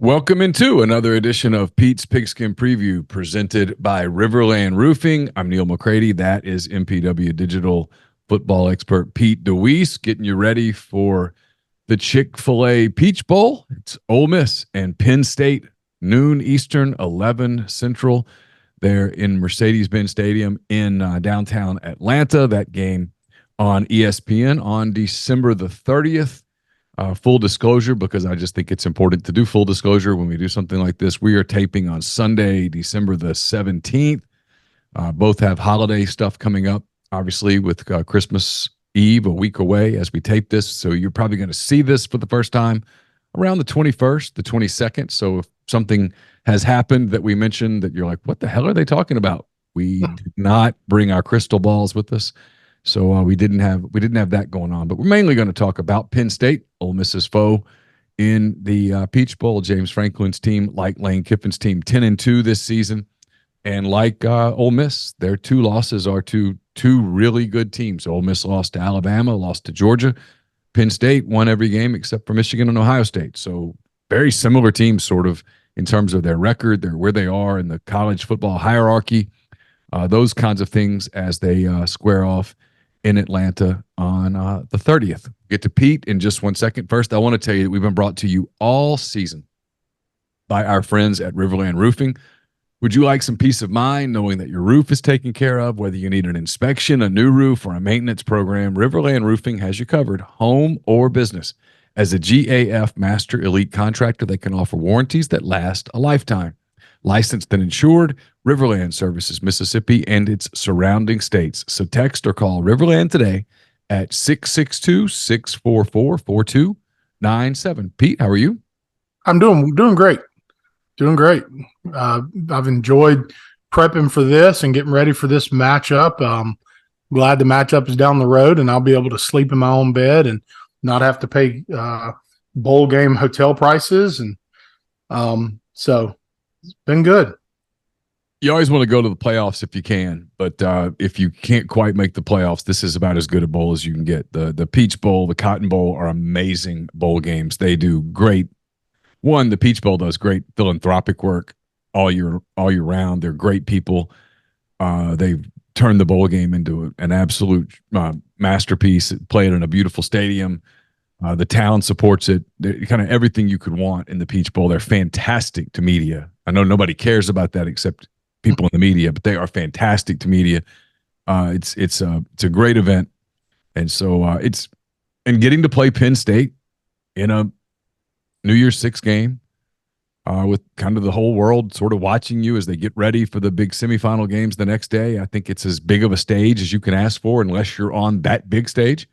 Welcome into another edition of Pete's Pigskin Preview presented by Riverland Roofing. I'm Neil McCready. That is MPW Digital football expert Pete DeWeese getting you ready for the Chick-fil-A Peach Bowl. It's Ole Miss and Penn State, noon Eastern, 11 Central. They're in Mercedes-Benz Stadium in downtown Atlanta. That game on ESPN on December the 30th. Full disclosure, because I just think it's important to do full disclosure when we do something like this. We are taping on Sunday, December the 17th. Both have holiday stuff coming up, obviously, with Christmas Eve a week away as we tape this. So you're probably going to see this for the first time around the 21st, the 22nd. So if something has happened that we mentioned that you're like, what the hell are they talking about? We did not bring our crystal balls with us. So we didn't have that going on, but we're mainly going to talk about Penn State, Ole Miss's foe in the Peach Bowl. James Franklin's team, like Lane Kiffin's team, 10-2 this season, and like Ole Miss, their two losses are to two really good teams. Ole Miss lost to Alabama, lost to Georgia. Penn State won every game except for Michigan and Ohio State. So very similar teams, sort of in terms of their record, where they are in the college football hierarchy, those kinds of things as they square off in Atlanta on the 30th. Get to Pete in just 1 second. First, I want to tell you that we've been brought to you all season by our friends at Riverland Roofing. Would you like some peace of mind knowing that your roof is taken care of, whether you need an inspection, a new roof, or a maintenance program? Riverland Roofing has you covered, home or business. As a GAF Master Elite contractor, they can offer warranties that last a lifetime. Licensed and insured, Riverland services Mississippi and its surrounding states. So text or call Riverland today at 662-644-4297. Pete, how are you? I'm doing great. Doing great. I've enjoyed prepping for this and getting ready for this matchup. Glad the matchup is down the road and I'll be able to sleep in my own bed and not have to pay bowl game hotel prices. And so it's been good. You always want to go to the playoffs if you can, but if you can't quite make the playoffs, this is about as good a bowl as you can get. The Peach Bowl, the Cotton Bowl are amazing bowl games. They do great. One, the Peach Bowl does great philanthropic work all year round. They're great people. They've turned the bowl game into an absolute masterpiece. Played in a beautiful stadium. The town supports it. Kind of everything you could want in the Peach Bowl. They're fantastic to media. I know nobody cares about that except people in the media, but they are fantastic to media. It's a great event, and so and getting to play Penn State in a New Year's Six game with kind of the whole world sort of watching you as they get ready for the big semifinal games the next day. I think it's as big of a stage as you can ask for, unless you're on that big stage,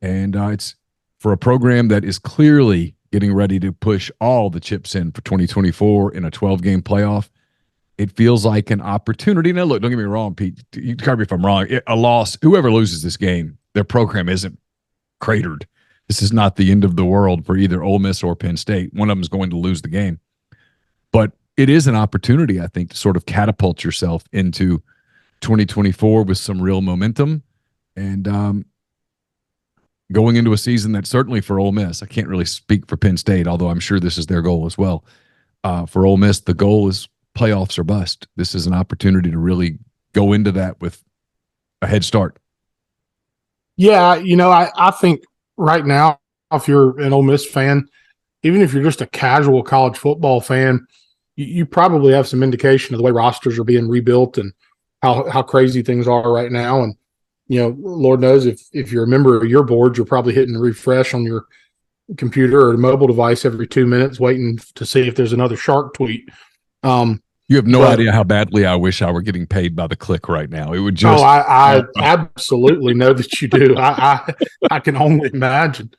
and it's for a program that is clearly getting ready to push all the chips in for 2024 in a 12-game playoff. It feels like an opportunity. Now, look, don't get me wrong, Pete. You correct me if I'm wrong. A loss, whoever loses this game, their program isn't cratered. This is not the end of the world for either Ole Miss or Penn State. One of them is going to lose the game. But it is an opportunity, I think, to sort of catapult yourself into 2024 with some real momentum. And going into a season that certainly for Ole Miss, I can't really speak for Penn State, although I'm sure this is their goal as well. For Ole Miss, the goal is playoffs or bust. This is an opportunity to really go into that with a head start. Yeah, I think right now, if you're an Ole Miss fan, even if you're just a casual college football fan, you probably have some indication of the way rosters are being rebuilt and how crazy things are right now. And Lord knows if you're a member of your board, you're probably hitting refresh on your computer or mobile device every 2 minutes, waiting to see if there's another shark tweet. You have no idea how badly I wish I were getting paid by the click right now. It would just. Oh, I absolutely know that you do. I can only imagine.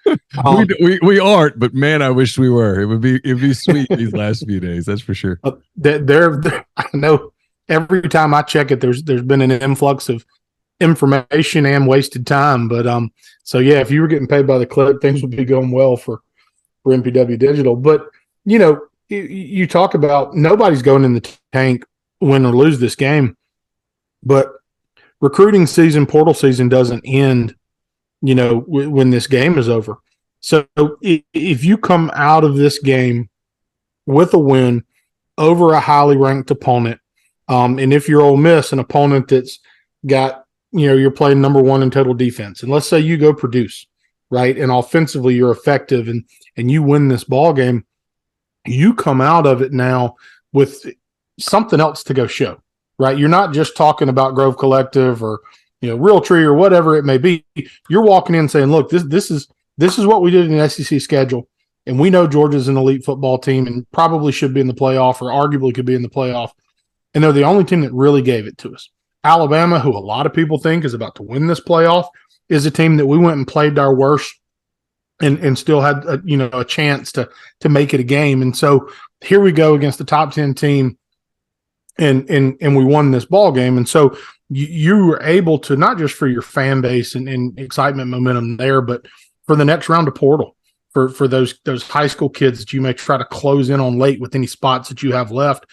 We aren't, but man, I wish we were. It'd be sweet these last few days. That's for sure. I know every time I check it, there's been an influx of information and wasted time. But so yeah, if you were getting paid by the click, things would be going well for MPW Digital. But you talk about nobody's going in the tank, win or lose this game, but recruiting season, portal season doesn't end, when this game is over. So if you come out of this game with a win over a highly ranked opponent. And if you're Ole Miss, an opponent that's got, you're playing number one in total defense. And let's say you go produce, right? And offensively you're effective and you win this ball game. You come out of it now with something else to go show, right? You're not just talking about Grove Collective or, Real Tree or whatever it may be. You're walking in saying, look, this is what we did in the SEC schedule. And we know Georgia's an elite football team and probably should be in the playoff or arguably could be in the playoff. And they're the only team that really gave it to us. Alabama, who a lot of people think is about to win this playoff, is a team that we went and played our worst and still had a chance to make it a game. And so here we go against the top 10 team and we won this ball game. And so you were able to, not just for your fan base and excitement momentum there, but for the next round of portal for those high school kids that you may try to close in on late with any spots that you have left.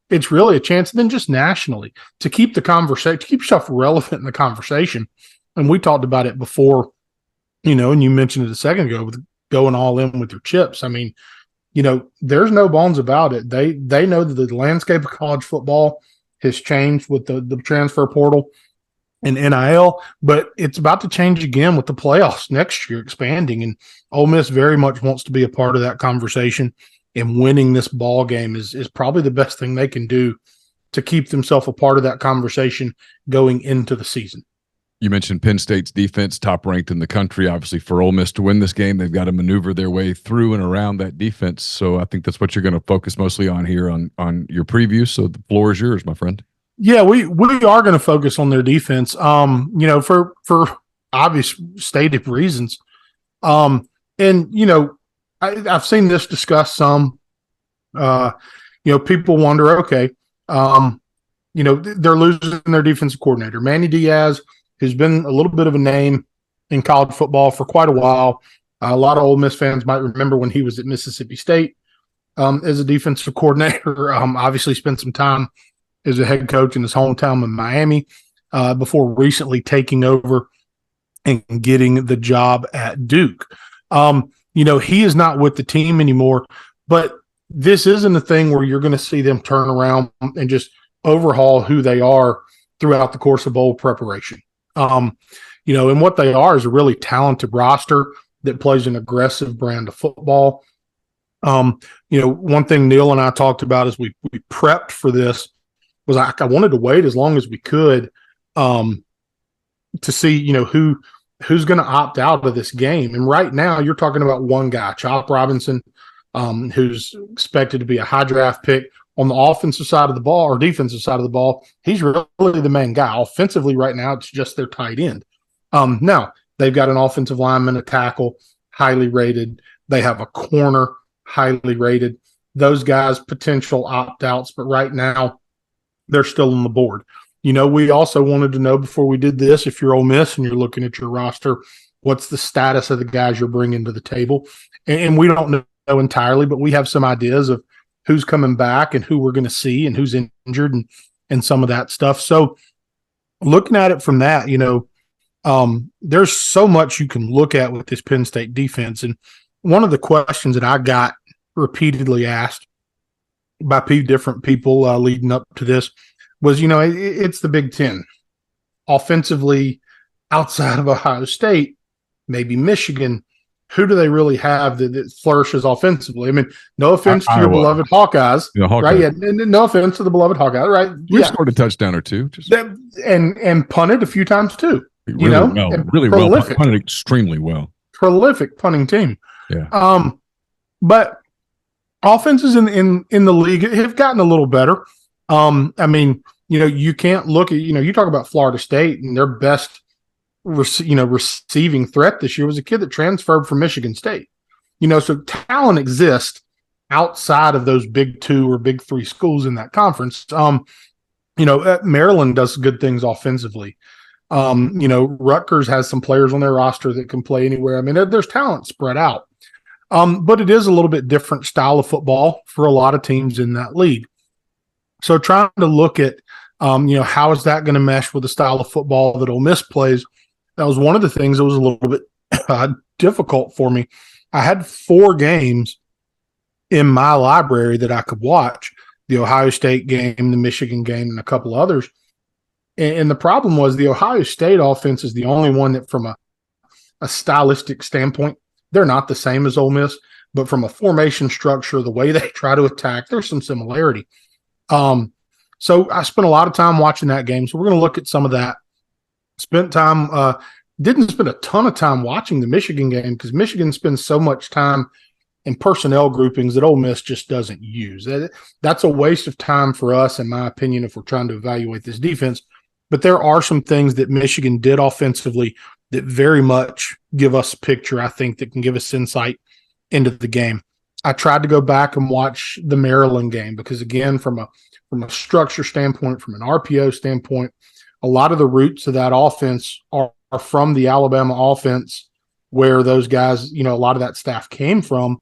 It's really a chance then just nationally to keep the conversation, to keep yourself relevant in the conversation. And we talked about it before, and you mentioned it a second ago with going all in with your chips. I mean, there's no bones about it. They know that the landscape of college football has changed with the transfer portal and NIL, but it's about to change again with the playoffs next year expanding. And Ole Miss very much wants to be a part of that conversation. And winning this ball game is probably the best thing they can do to keep themselves a part of that conversation going into the season. You mentioned Penn State's defense, top ranked in the country. Obviously, for Ole Miss to win this game, they've got to maneuver their way through and around that defense. So I think that's what you're going to focus mostly on here on your preview. So the floor is yours, my friend. Yeah, we are going to focus on their defense. For obvious stated reasons. I've seen this discussed some. People wonder, okay, they're losing their defensive coordinator, Manny Diaz, who's been a little bit of a name in college football for quite a while. A lot of Ole Miss fans might remember when he was at Mississippi State as a defensive coordinator. Obviously, spent some time as a head coach in his hometown in Miami before recently taking over and getting the job at Duke. He is not with the team anymore, but this isn't a thing where you're going to see them turn around and just overhaul who they are throughout the course of bowl preparation. And what they are is a really talented roster that plays an aggressive brand of football. One thing Neil and I talked about as we prepped for this was I wanted to wait as long as we could to see, who's going to opt out of this game. And right now you're talking about one guy, Chop Robinson, who's expected to be a high draft pick on the offensive side of the ball or defensive side of the ball. He's really the main guy. Offensively right now, it's just their tight end. Now they've got an offensive lineman, a tackle, highly rated. They have a corner, highly rated. Those guys, potential opt-outs, but right now they're still on the board. We also wanted to know before we did this, if you're Ole Miss and you're looking at your roster, what's the status of the guys you're bringing to the table? And we don't know entirely, but we have some ideas of who's coming back and who we're going to see and who's injured and some of that stuff. So looking at it from that, there's so much you can look at with this Penn State defense. And one of the questions that I got repeatedly asked by different people leading up to this was, it's the Big Ten. Offensively, outside of Ohio State, maybe Michigan, who do they really have that flourishes offensively? I mean, no offense to your beloved Hawkeyes, right? Yeah, no offense to the beloved Hawkeyes, right? We've scored a touchdown or two. And punted a few times too. Really well, punted extremely well. Prolific punting team. Yeah. But offenses in the league have gotten a little better. You can't look at, you talk about Florida State and their best, receiving threat this year was a kid that transferred from Michigan State. So talent exists outside of those big two or big three schools in that conference. Maryland does good things offensively. Rutgers has some players on their roster that can play anywhere. I mean, there's talent spread out. But it is a little bit different style of football for a lot of teams in that league. So trying to look at, how is that going to mesh with the style of football that Ole Miss plays? That was one of the things that was a little bit difficult for me. I had 4 games in my library that I could watch, the Ohio State game, the Michigan game, and a couple others. And the problem was the Ohio State offense is the only one that from a stylistic standpoint, they're not the same as Ole Miss, but from a formation structure, the way they try to attack, there's some similarity. So I spent a lot of time watching that game. So we're going to look at some of that. Didn't spend a ton of time watching the Michigan game because Michigan spends so much time in personnel groupings that Ole Miss just doesn't use. That's a waste of time for us, in my opinion, if we're trying to evaluate this defense. But there are some things that Michigan did offensively that very much give us a picture, I think, that can give us insight into the game. I tried to go back and watch the Maryland game because, again, from a structure standpoint, from an RPO standpoint, a lot of the roots of that offense are from the Alabama offense where those guys, a lot of that staff came from.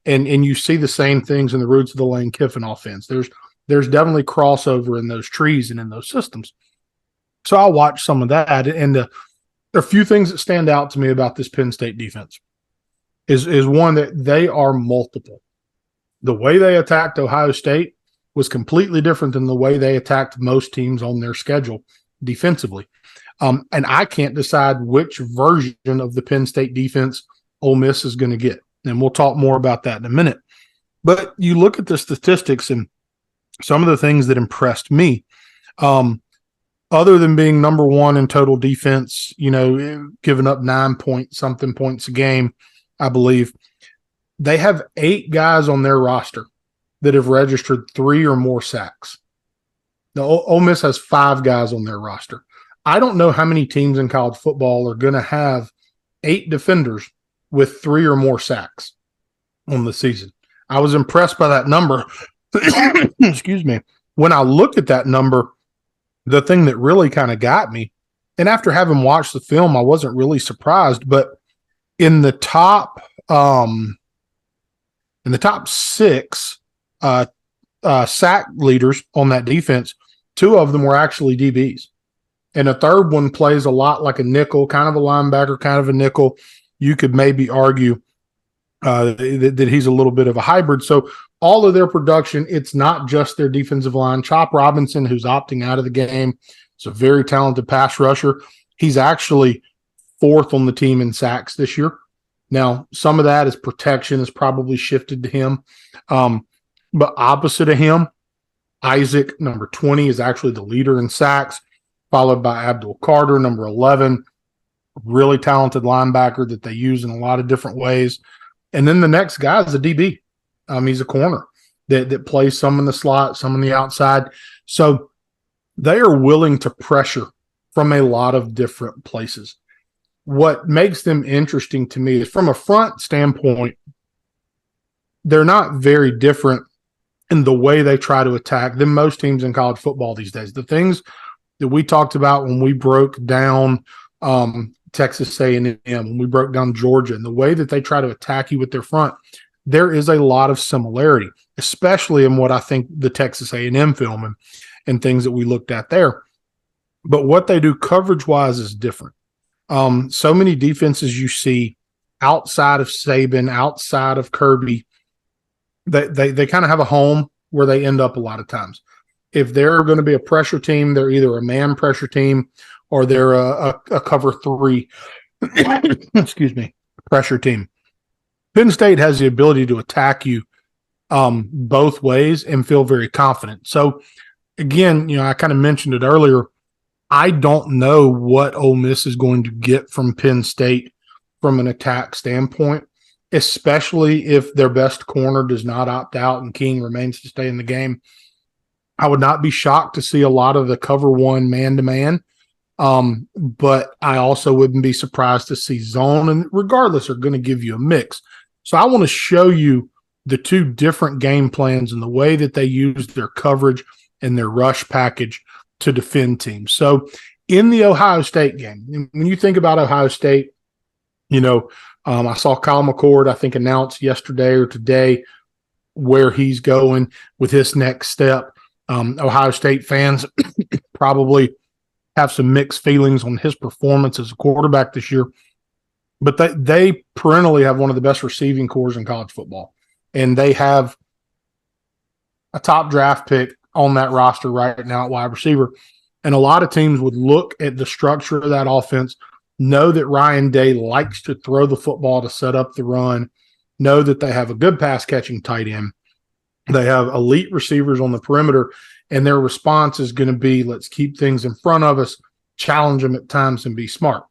And you see the same things in the roots of the Lane Kiffin offense. There's definitely crossover in those trees and in those systems. So I'll watch some of that. And there are a few things that stand out to me about this Penn State defense is one that they are multiple. The way they attacked Ohio State was completely different than the way they attacked most teams on their schedule defensively. And I can't decide which version of the Penn State defense Ole Miss is going to get. And we'll talk more about that in a minute. But you look at the statistics and some of the things that impressed me, other than being number one in total defense, giving up 9-point-something points a game, I believe, they have 8 guys on their roster that have registered 3 or more sacks. Now, Ole Miss has 5 guys on their roster. I don't know how many teams in college football are going to have 8 defenders with 3 or more sacks on the season. I was impressed by that number. Excuse me. When I look at that number, the thing that really kind of got me, and after having watched the film, I wasn't really surprised, but in the top 6 sack leaders on that defense, 2 of them were actually DBs. And a third one plays a lot like a nickel, kind of a linebacker, kind of a nickel. You could maybe argue that he's a little bit of a hybrid. So all of their production, it's not just their defensive line. Chop Robinson, who's opting out of the game, is a very talented pass rusher. He's actually 4th on the team in sacks this year. Now, some of that is protection has probably shifted to him. But opposite of him, Isaac, number 20, is actually the leader in sacks, followed by Abdul Carter, number 11, really talented linebacker that they use in a lot of different ways. And then the next guy is a DB. He's a corner that plays some in the slot, some on the outside. So they are willing to pressure from a lot of different places. What makes them interesting to me is from a front standpoint, they're not very different in the way they try to attack than most teams in college football these days. The things that we talked about when we broke down Texas A&M, when we broke down Georgia, and the way that they try to attack you with their front, there is a lot of similarity, especially in what I think the Texas A&M film and things that we looked at there. But what they do coverage-wise is different. So many defenses you see outside of Saban, outside of Kirby, they kind of have a home where they end up a lot of times. If they're going to be a pressure team, they're either a man pressure team or they're a cover 3, excuse me, pressure team. Penn State has the ability to attack you both ways and feel very confident. So, again, I kind of mentioned it earlier. I don't know what Ole Miss is going to get from Penn State from an attack standpoint, especially if their best corner does not opt out and King remains to stay in the game. I would not be shocked to see a lot of the cover 1 man-to-man, but I also wouldn't be surprised to see zone, and regardless are going to give you a mix. So I want to show you the 2 different game plans and the way that they use their coverage and their rush package to defend teams. So in the Ohio State game, when you think about Ohio State, I saw Kyle McCord, I think, announced yesterday or today where he's going with his next step. Ohio State fans probably have some mixed feelings on his performance as a quarterback this year, but they perennially have one of the best receiving corps in college football. and they have a top draft pick on that roster right now at wide receiver. And a lot of teams would look at the structure of that offense, know that Ryan Day likes to throw the football to set up the run, know that they have a good pass catching tight end. They have elite receivers on the perimeter, and their response is going to be, let's keep things in front of us, challenge them at times, and be smart.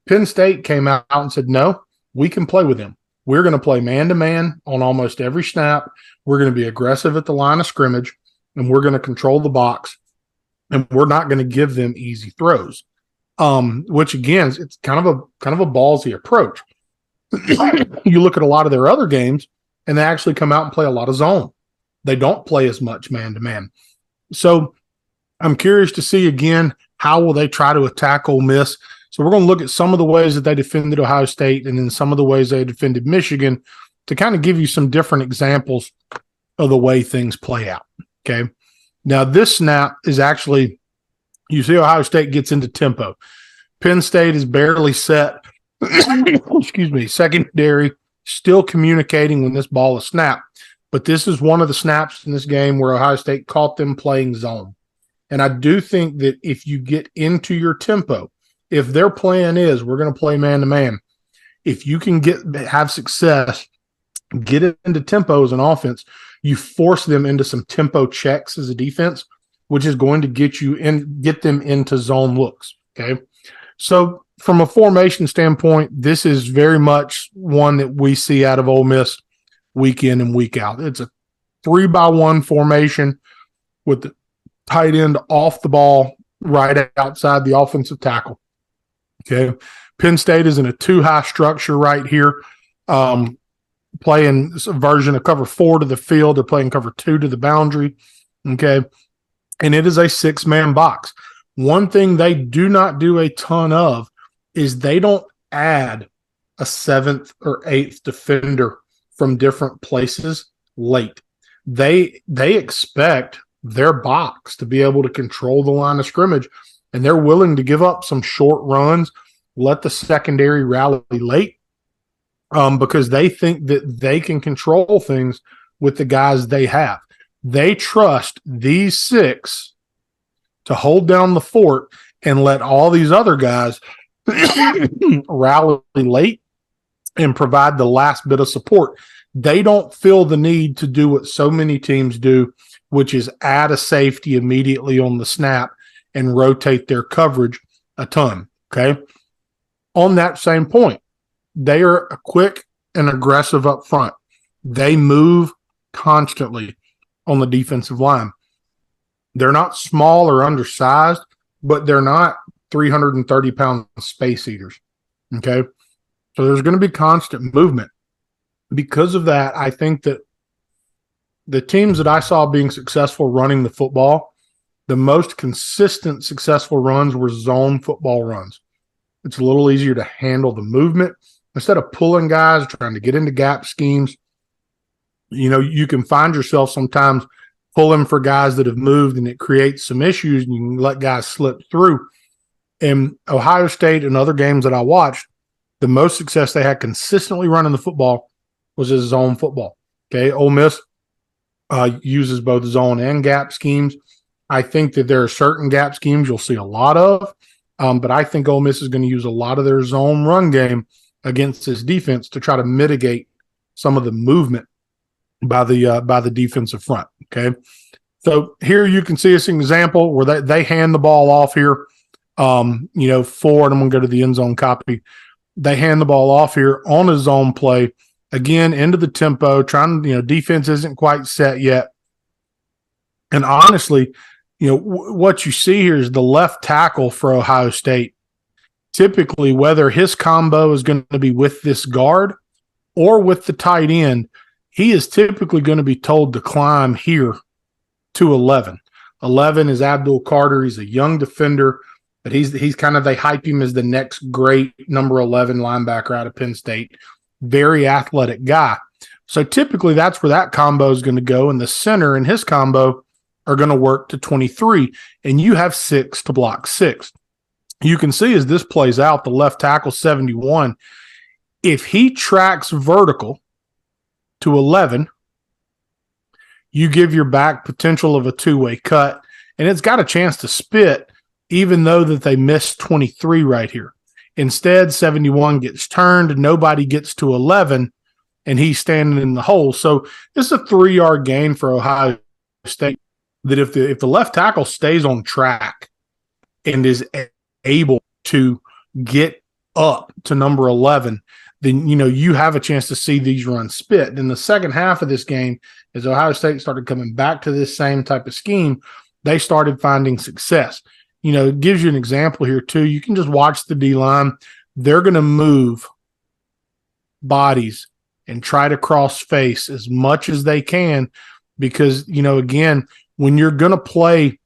Penn State came out and said, no, we can play with them. We're going to play man-to-man on almost every snap. We're going to be aggressive at the line of scrimmage, and we're going to control the box, and we're not going to give them easy throws. Which again, it's kind of a ballsy approach. You look at a lot of their other games, and they actually come out and play a lot of zone. They don't play as much man-to-man. So I'm curious to see, again, how will they try to attack Ole Miss. So we're going to look at some of the ways that they defended Ohio State and then some of the ways they defended Michigan to kind of give you some different examples of the way things play out, okay? Now, this snap is actually, you see Ohio State gets into tempo. Penn State is barely set. Excuse me, secondary, still communicating when this ball is snapped. But this is one of the snaps in this game where Ohio State caught them playing zone. And I do think that if you get into your tempo, if their plan is we're going to play man-to-man, if you can have success, get it into tempo as an offense, you force them into some tempo checks as a defense, which is going to get them into zone looks, okay? So from a formation standpoint, this is very much one that we see out of Ole Miss week in and week out. It's a 3-by-1 formation with the tight end off the ball right outside the offensive tackle. Okay. Penn State is in a 2-high structure right here, playing a version of cover 4 to the field. They're playing cover 2 to the boundary. Okay. And it is a 6-man box. One thing they do not do a ton of is they don't add a 7th or 8th defender from different places late. They expect their box to be able to control the line of scrimmage, and they're willing to give up some short runs, let the secondary rally late, because they think that they can control things with the guys they have. They trust these 6 to hold down the fort and let all these other guys rally late and provide the last bit of support. They don't feel the need to do what so many teams do, which is add a safety immediately on the snap and rotate their coverage a ton, okay? On that same point, they are quick and aggressive up front. They move constantly on the defensive line. They're not small or undersized, but they're not 330-pound space eaters, okay? So there's going to be constant movement. Because of that, I think that the teams that I saw being successful running the football, the most consistent successful runs were zone football runs. It's a little easier to handle the movement. Instead of pulling guys, trying to get into gap schemes, you can find yourself sometimes pulling for guys that have moved, and it creates some issues, and you can let guys slip through. And Ohio State and other games that I watched, the most success they had consistently running the football was as zone football. Okay, Ole Miss uses both zone and gap schemes. I think that there are certain gap schemes you'll see a lot of, but I think Ole Miss is going to use a lot of their zone run game against this defense to try to mitigate some of the movement by the defensive front. Okay, so here you can see us an example where they hand the ball off here. Forward, I'm going to go to the end zone copy. They hand the ball off here on a zone play. Again, into the tempo, defense isn't quite set yet. And honestly, what you see here is the left tackle for Ohio State. Typically, whether his combo is going to be with this guard or with the tight end, he is typically going to be told to climb here to 11. 11 is Abdul Carter. He's a young defender, but he's kind of, they hype him as the next great number 11 linebacker out of Penn State. Very athletic guy. So typically that's where that combo is going to go, and the center and his combo are going to work to 23, and you have 6 to block 6. You can see as this plays out, the left tackle 71, if he tracks vertical to 11, You give your back potential of a two-way cut, and it's got a chance to spit, even though that they missed 23 right here. Instead, 71 gets turned, nobody gets to 11, and he's standing in the hole. So it's a 3-yard gain for Ohio State that if the left tackle stays on track and is able to get up to number 11, then, you have a chance to see these runs spit. In the second half of this game, as Ohio State started coming back to this same type of scheme, they started finding success. It gives you an example here too. You can just watch the D-line. They're going to move bodies and try to cross face as much as they can because, again, when you're going to play,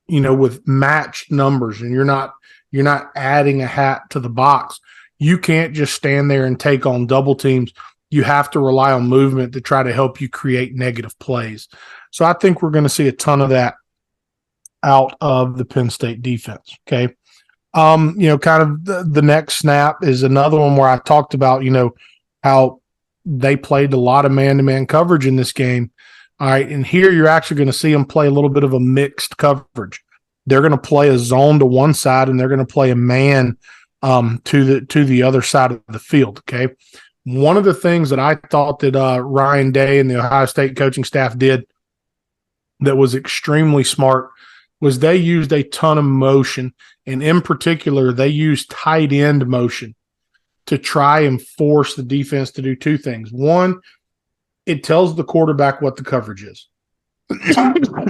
with matched numbers and you're not adding a hat to the box, you can't just stand there and take on double teams. You have to rely on movement to try to help you create negative plays. So I think we're going to see a ton of that out of the Penn State defense. Okay. Kind of the next snap is another one where I talked about, how they played a lot of man-to-man coverage in this game. All right. And here you're actually going to see them play a little bit of a mixed coverage. They're going to play a zone to one side and they're going to play a man to the other side of the field. Okay. One of the things that I thought that Ryan Day and the Ohio State coaching staff did that was extremely smart was they used a ton of motion, and in particular, they used tight end motion to try and force the defense to do two things. One, it tells the quarterback what the coverage is.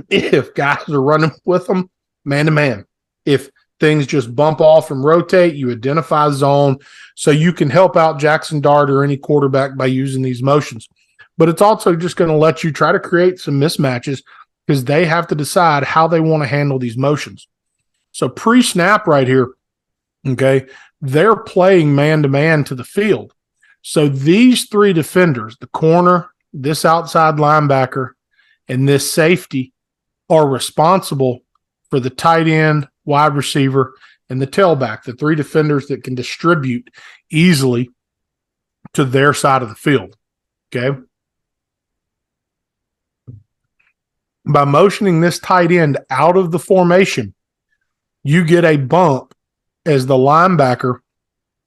If guys are running with them, man-to-man. If things just bump off and rotate, you identify zone so you can help out Jackson Dart or any quarterback by using these motions. But it's also just going to let you try to create some mismatches because they have to decide how they want to handle these motions. So pre-snap right here, okay, they're playing man-to-man to the field. So these three defenders, the corner, this outside linebacker, and this safety are responsible for the tight end, wide receiver, and the tailback, the three defenders that can distribute easily to their side of the field, okay? By motioning this tight end out of the formation, you get a bump as the linebacker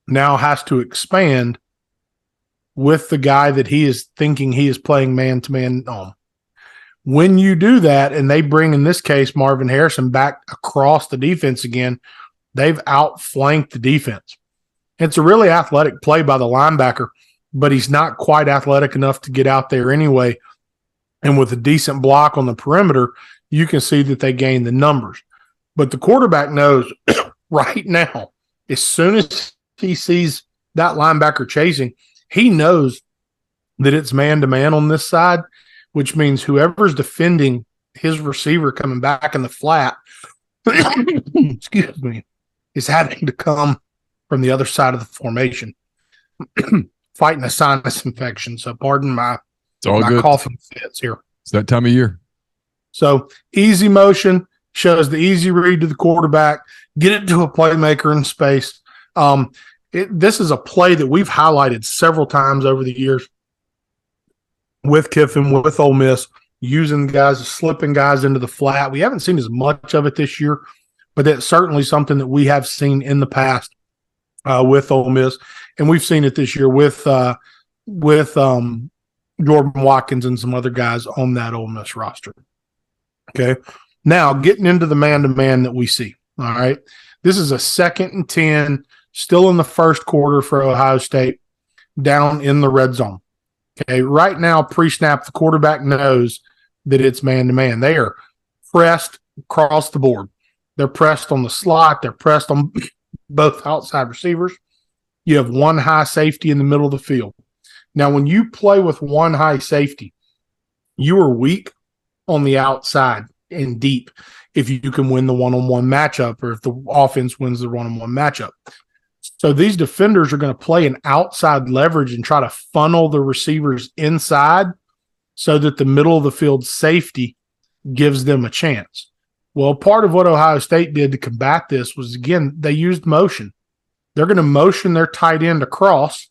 now has to expand with the guy that he is thinking he is playing man-to-man on. When you do that, and they bring, in this case, Marvin Harrison back across the defense again, they've outflanked the defense. It's a really athletic play by the linebacker, but he's not quite athletic enough to get out there anyway. And with a decent block on the perimeter, you can see that they gain the numbers. But the quarterback knows right now, as soon as he sees that linebacker chasing, he knows that it's man-to-man on this side, which means whoever's defending his receiver coming back in the flat, excuse me, is having to come from the other side of the formation, fighting a sinus infection. So pardon my coughing fits here. It's that time of year. So easy motion shows the easy read to the quarterback, get it to a playmaker in space. This is a play that we've highlighted several times over the years with Kiffin, with Ole Miss, using guys, slipping guys into the flat. We haven't seen as much of it this year, but that's certainly something that we have seen in the past with Ole Miss, and we've seen it this year with Jordan Watkins and some other guys on that Ole Miss roster. Okay, now getting into the man-to-man that we see. All right, this is a 2nd and 10, still in the first quarter for Ohio State, down in the red zone. Okay, right now, pre-snap, the quarterback knows that it's man-to-man. They are pressed across the board. They're pressed on the slot. They're pressed on both outside receivers. You have one high safety in the middle of the field. Now, when you play with one high safety, you are weak on the outside and deep if you can win the one-on-one matchup or if the offense wins the one-on-one matchup. So these defenders are going to play an outside leverage and try to funnel the receivers inside so that the middle of the field safety gives them a chance. Well, part of what Ohio State did to combat this was, again, they used motion. They're going to motion their tight end across,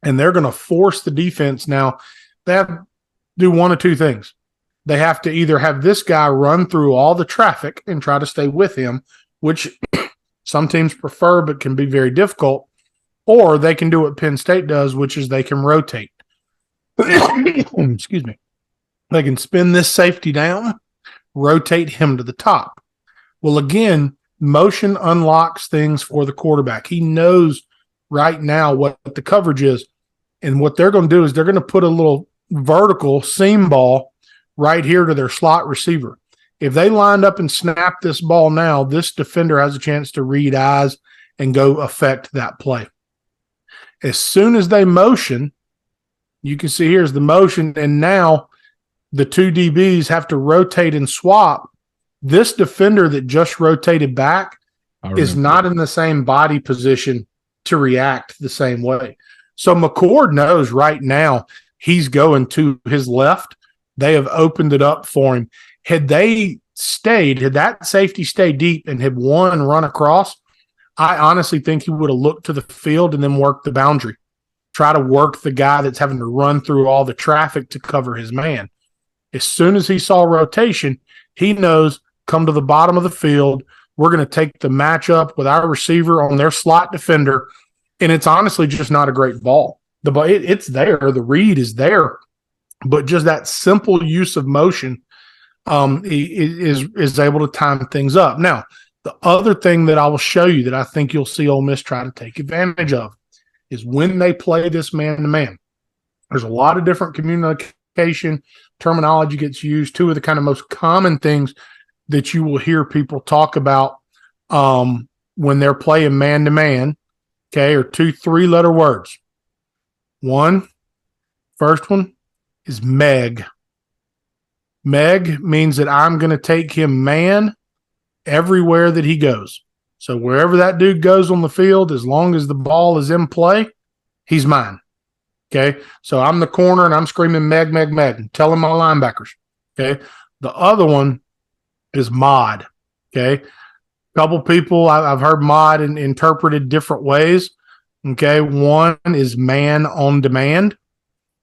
and they're going to force the defense. Now, they have to do one of two things. they have to either have this guy run through all the traffic and try to stay with him, which some teams prefer but can be very difficult, or they can do what Penn State does, which is they can rotate. Excuse me. They can spin this safety down, rotate him to the top. Well, again, motion unlocks things for the quarterback. He knows right now what the coverage is. And what they're going to do is they're going to put a little vertical seam ball right here to their slot receiver. If they lined up and snap this ball now, this defender has a chance to read eyes and go affect that play. As soon as they motion, you can see here's the motion, and now the two DBs have to rotate and swap. This defender that just rotated back is not in the same body position to react the same way. So McCord knows right now he's going to his left. They have opened it up for him. Had that safety stayed deep and had one run across, I honestly think he would have looked to the field and then worked the boundary. Try to work the guy that's having to run through all the traffic to cover his man. As soon as he saw rotation, he knows, come to the bottom of the field, we're going to take the matchup with our receiver on their slot defender, and it's honestly just not a great ball. It's there. The read is there, but just that simple use of motion is able to time things up. Now, the other thing that I will show you that I think you'll see Ole Miss try to take advantage of is when they play this man-to-man. There's a lot of different communication terminology gets used. Two of the kind of most common things that you will hear people talk about when they're playing man-to-man, okay, are 2 3-letter words. First one is Meg. Meg means that I'm going to take him man everywhere that he goes. So wherever that dude goes on the field, as long as the ball is in play, he's mine. Okay, so I'm the corner and I'm screaming Meg, Meg, Meg, telling my linebackers. Okay, the other one is mod. Okay, a couple people I've heard mod interpreted different ways. Okay, one is man on demand,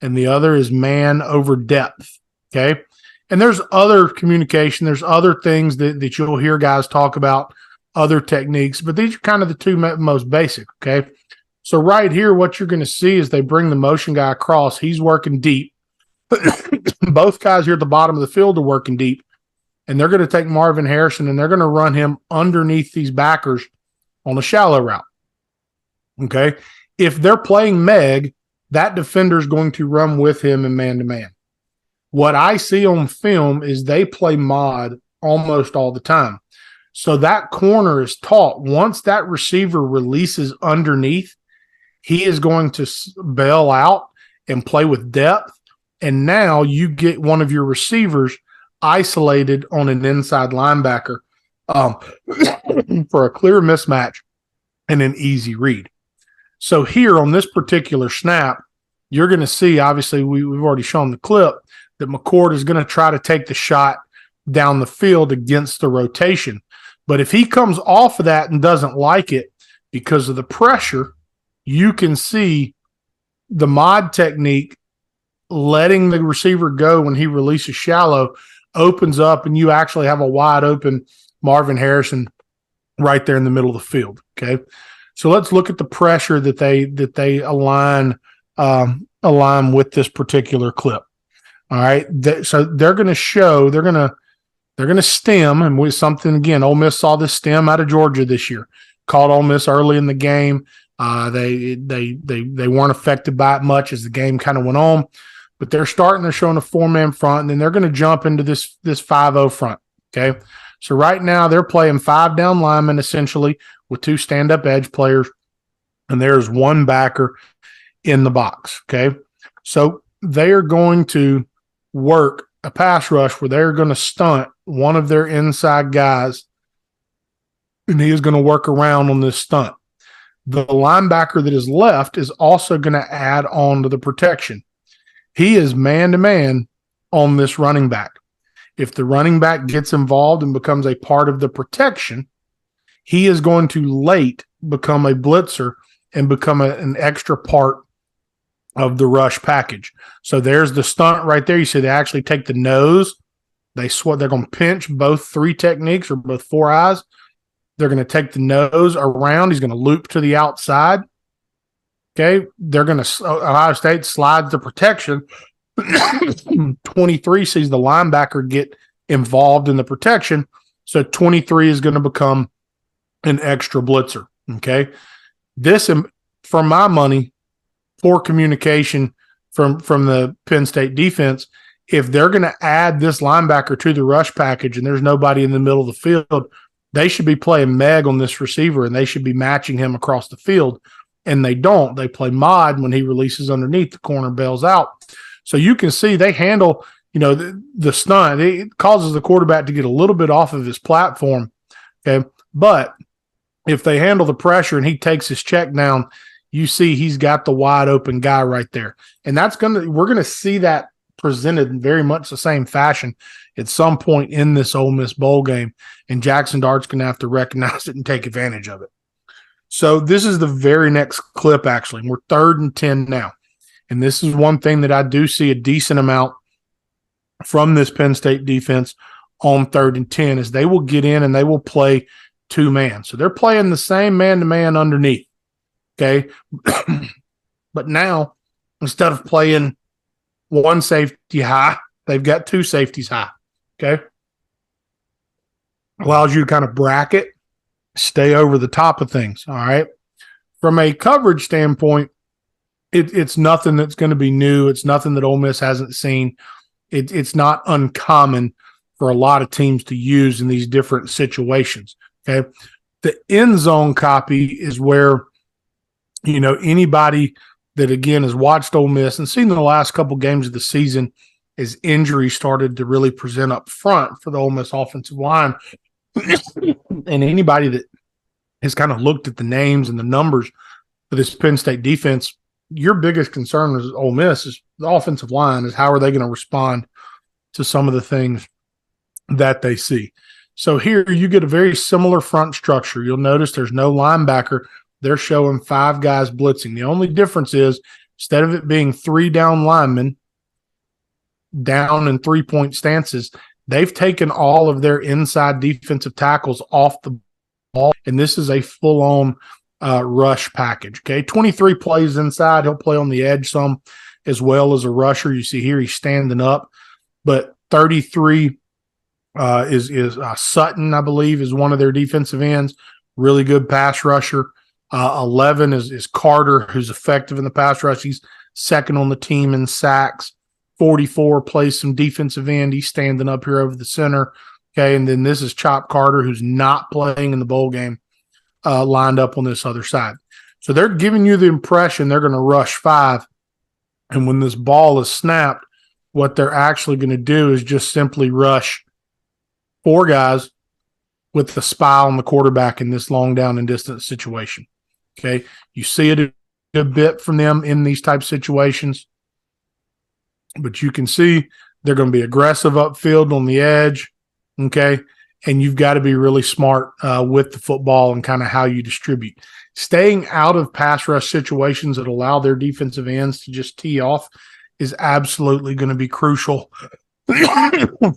and the other is man over depth. Okay, and there's other communication. There's other things that you'll hear guys talk about, other techniques, but these are kind of the two most basic. Okay. So right here, what you're going to see is they bring the motion guy across. He's working deep. Both guys here at the bottom of the field are working deep, and they're going to take Marvin Harrison and they're going to run him underneath these backers on a shallow route. Okay. If they're playing Meg, that defender is going to run with him in man-to-man. What I see on film is they play mod almost all the time. So that corner is taught. Once that receiver releases underneath, he is going to bail out and play with depth. And now you get one of your receivers isolated on an inside linebacker for a clear mismatch and an easy read. So here on this particular snap, you're going to see, obviously, we've already shown the clip, that McCord is going to try to take the shot down the field against the rotation. But if he comes off of that and doesn't like it because of the pressure, you can see the mod technique letting the receiver go when he releases shallow opens up, and you actually have a wide open Marvin Harrison right there in the middle of the field. Okay. So let's look at the pressure that they align with this particular clip. All right. So they're going to show, they're going to stem, and with something, again, Ole Miss saw this stem out of Georgia this year. Called Ole Miss early in the game. They weren't affected by it much as the game kind of went on, but they're showing a 4-man front, and then they're going to jump into this 5-0 front. Okay. So right now they're playing 5 down linemen essentially with 2 stand-up edge players, and there's 1 backer in the box. Okay. So they are going to work a pass rush where they're going to stunt one of their inside guys, and he is going to work around on this stunt. The linebacker that is left is also going to add on to the protection. He is man-to-man on this running back. If the running back gets involved and becomes a part of the protection, he is going to late become a blitzer and become an extra part of the rush package. So there's the stunt right there. You see they actually take the nose They're going to pinch both 3 techniques or both 4 eyes. They're going to take the nose around. He's going to loop to the outside. Okay. They're going to, Ohio State slides the protection. 23 sees the linebacker get involved in the protection. So 23 is going to become an extra blitzer. Okay. This, for my money, poor communication from the Penn State defense. If they're going to add this linebacker to the rush package and there's nobody in the middle of the field, they should be playing Meg on this receiver and they should be matching him across the field. And they don't. They play mod when he releases underneath, the corner bails out. So you can see they handle, the stunt. It causes the quarterback to get a little bit off of his platform. Okay. But if they handle the pressure and he takes his check down, you see he's got the wide open guy right there. And we're going to see that presented in very much the same fashion at some point in this Ole Miss bowl game. And Jackson Dart's going to have to recognize it and take advantage of it. So this is the very next clip, actually. We're 3rd and 10 now. And this is one thing that I do see a decent amount from this Penn State defense on 3rd and 10 is they will get in and they will play 2-man. So they're playing the same man-to-man underneath. Okay. But now, instead of playing 1 safety high, they've got 2 safeties high. Okay. Allows you to kind of bracket, stay over the top of things. All right. From a coverage standpoint, it's nothing that's going to be new. It's nothing that Ole Miss hasn't seen. It's not uncommon for a lot of teams to use in these different situations. Okay. The end zone copy is where, anybody that, again, has watched Ole Miss and seen the last couple games of the season as injuries started to really present up front for the Ole Miss offensive line. And anybody that has kind of looked at the names and the numbers for this Penn State defense, your biggest concern as Ole Miss is the offensive line, is how are they going to respond to some of the things that they see. So here you get a very similar front structure. You'll notice there's no linebacker. They're showing 5 guys blitzing. The only difference is instead of it being 3 down linemen, down in 3-point stances, they've taken all of their inside defensive tackles off the ball, and this is a full-on rush package. Okay, 23 plays inside. He'll play on the edge some as well as a rusher. You see here he's standing up, but 33 is Sutton, I believe, is one of their defensive ends. Really good pass rusher. 11 is Carter, who's effective in the pass rush. He's second on the team in sacks. 44 plays some defensive end. He's standing up here over the center. Okay, and then this is Chop Carter, who's not playing in the bowl game, lined up on this other side. So they're giving you the impression they're going to rush 5. And when this ball is snapped, what they're actually going to do is just simply rush 4 guys with the spy on the quarterback in this long down and distance situation. Okay, you see it a bit from them in these type situations, but you can see they're going to be aggressive upfield on the edge. Okay, and you've got to be really smart with the football and kind of how you distribute. Staying out of pass rush situations that allow their defensive ends to just tee off is absolutely going to be crucial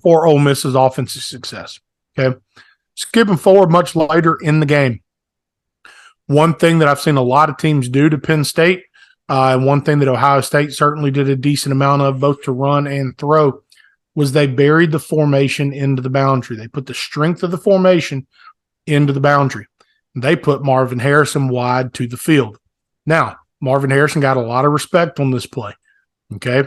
for Ole Miss's offensive success. Okay, skipping forward much later in the game. One thing that I've seen a lot of teams do to Penn State, and one thing that Ohio State certainly did a decent amount of, both to run and throw, was they buried the formation into the boundary. They put the strength of the formation into the boundary. They put Marvin Harrison wide to the field. Now, Marvin Harrison got a lot of respect on this play. Okay.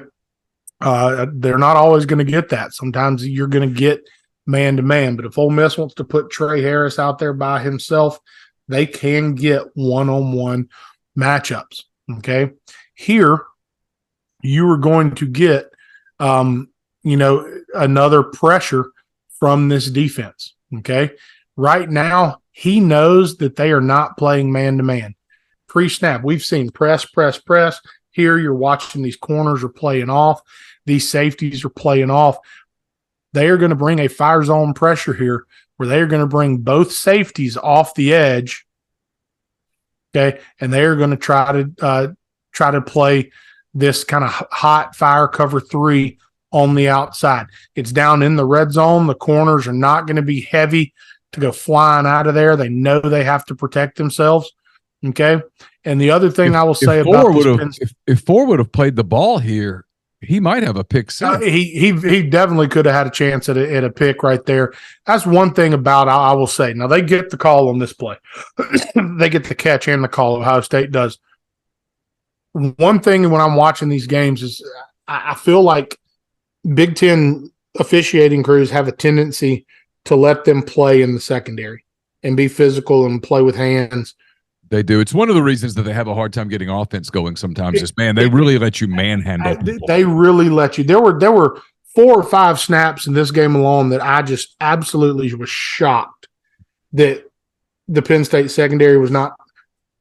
They're not always going to get that. Sometimes you're going to get man-to-man. But if Ole Miss wants to put Trey Harris out there by himself, they can get one-on-one matchups. Okay. Here, you are going to get, another pressure from this defense. Okay. Right now, he knows that they are not playing man-to-man. Pre-snap, we've seen press. Here, you're watching these corners are playing off. These safeties are playing off. They are going to bring a fire zone pressure here where they are going to bring both safeties off the edge. Okay. And they are going to try to play this kind of hot fire cover 3 on the outside. It's down in the red zone. The corners are not going to be heavy to go flying out of there. They know they have to protect themselves. Okay. And the other thing I will say about this, if Ford would have played the ball here, he might have a pick six. He definitely could have had a chance at a pick right there. That's one thing about I will say. Now they get the call on this play. They get the catch and the call. Ohio State does. One thing when I'm watching these games is I feel like Big Ten officiating crews have a tendency to let them play in the secondary and be physical and play with hands. They do. It's one of the reasons that they have a hard time getting offense going sometimes is, man, they really let you manhandle people. They really let you. There were 4 or 5 snaps in this game alone that I just absolutely was shocked that the Penn State secondary was not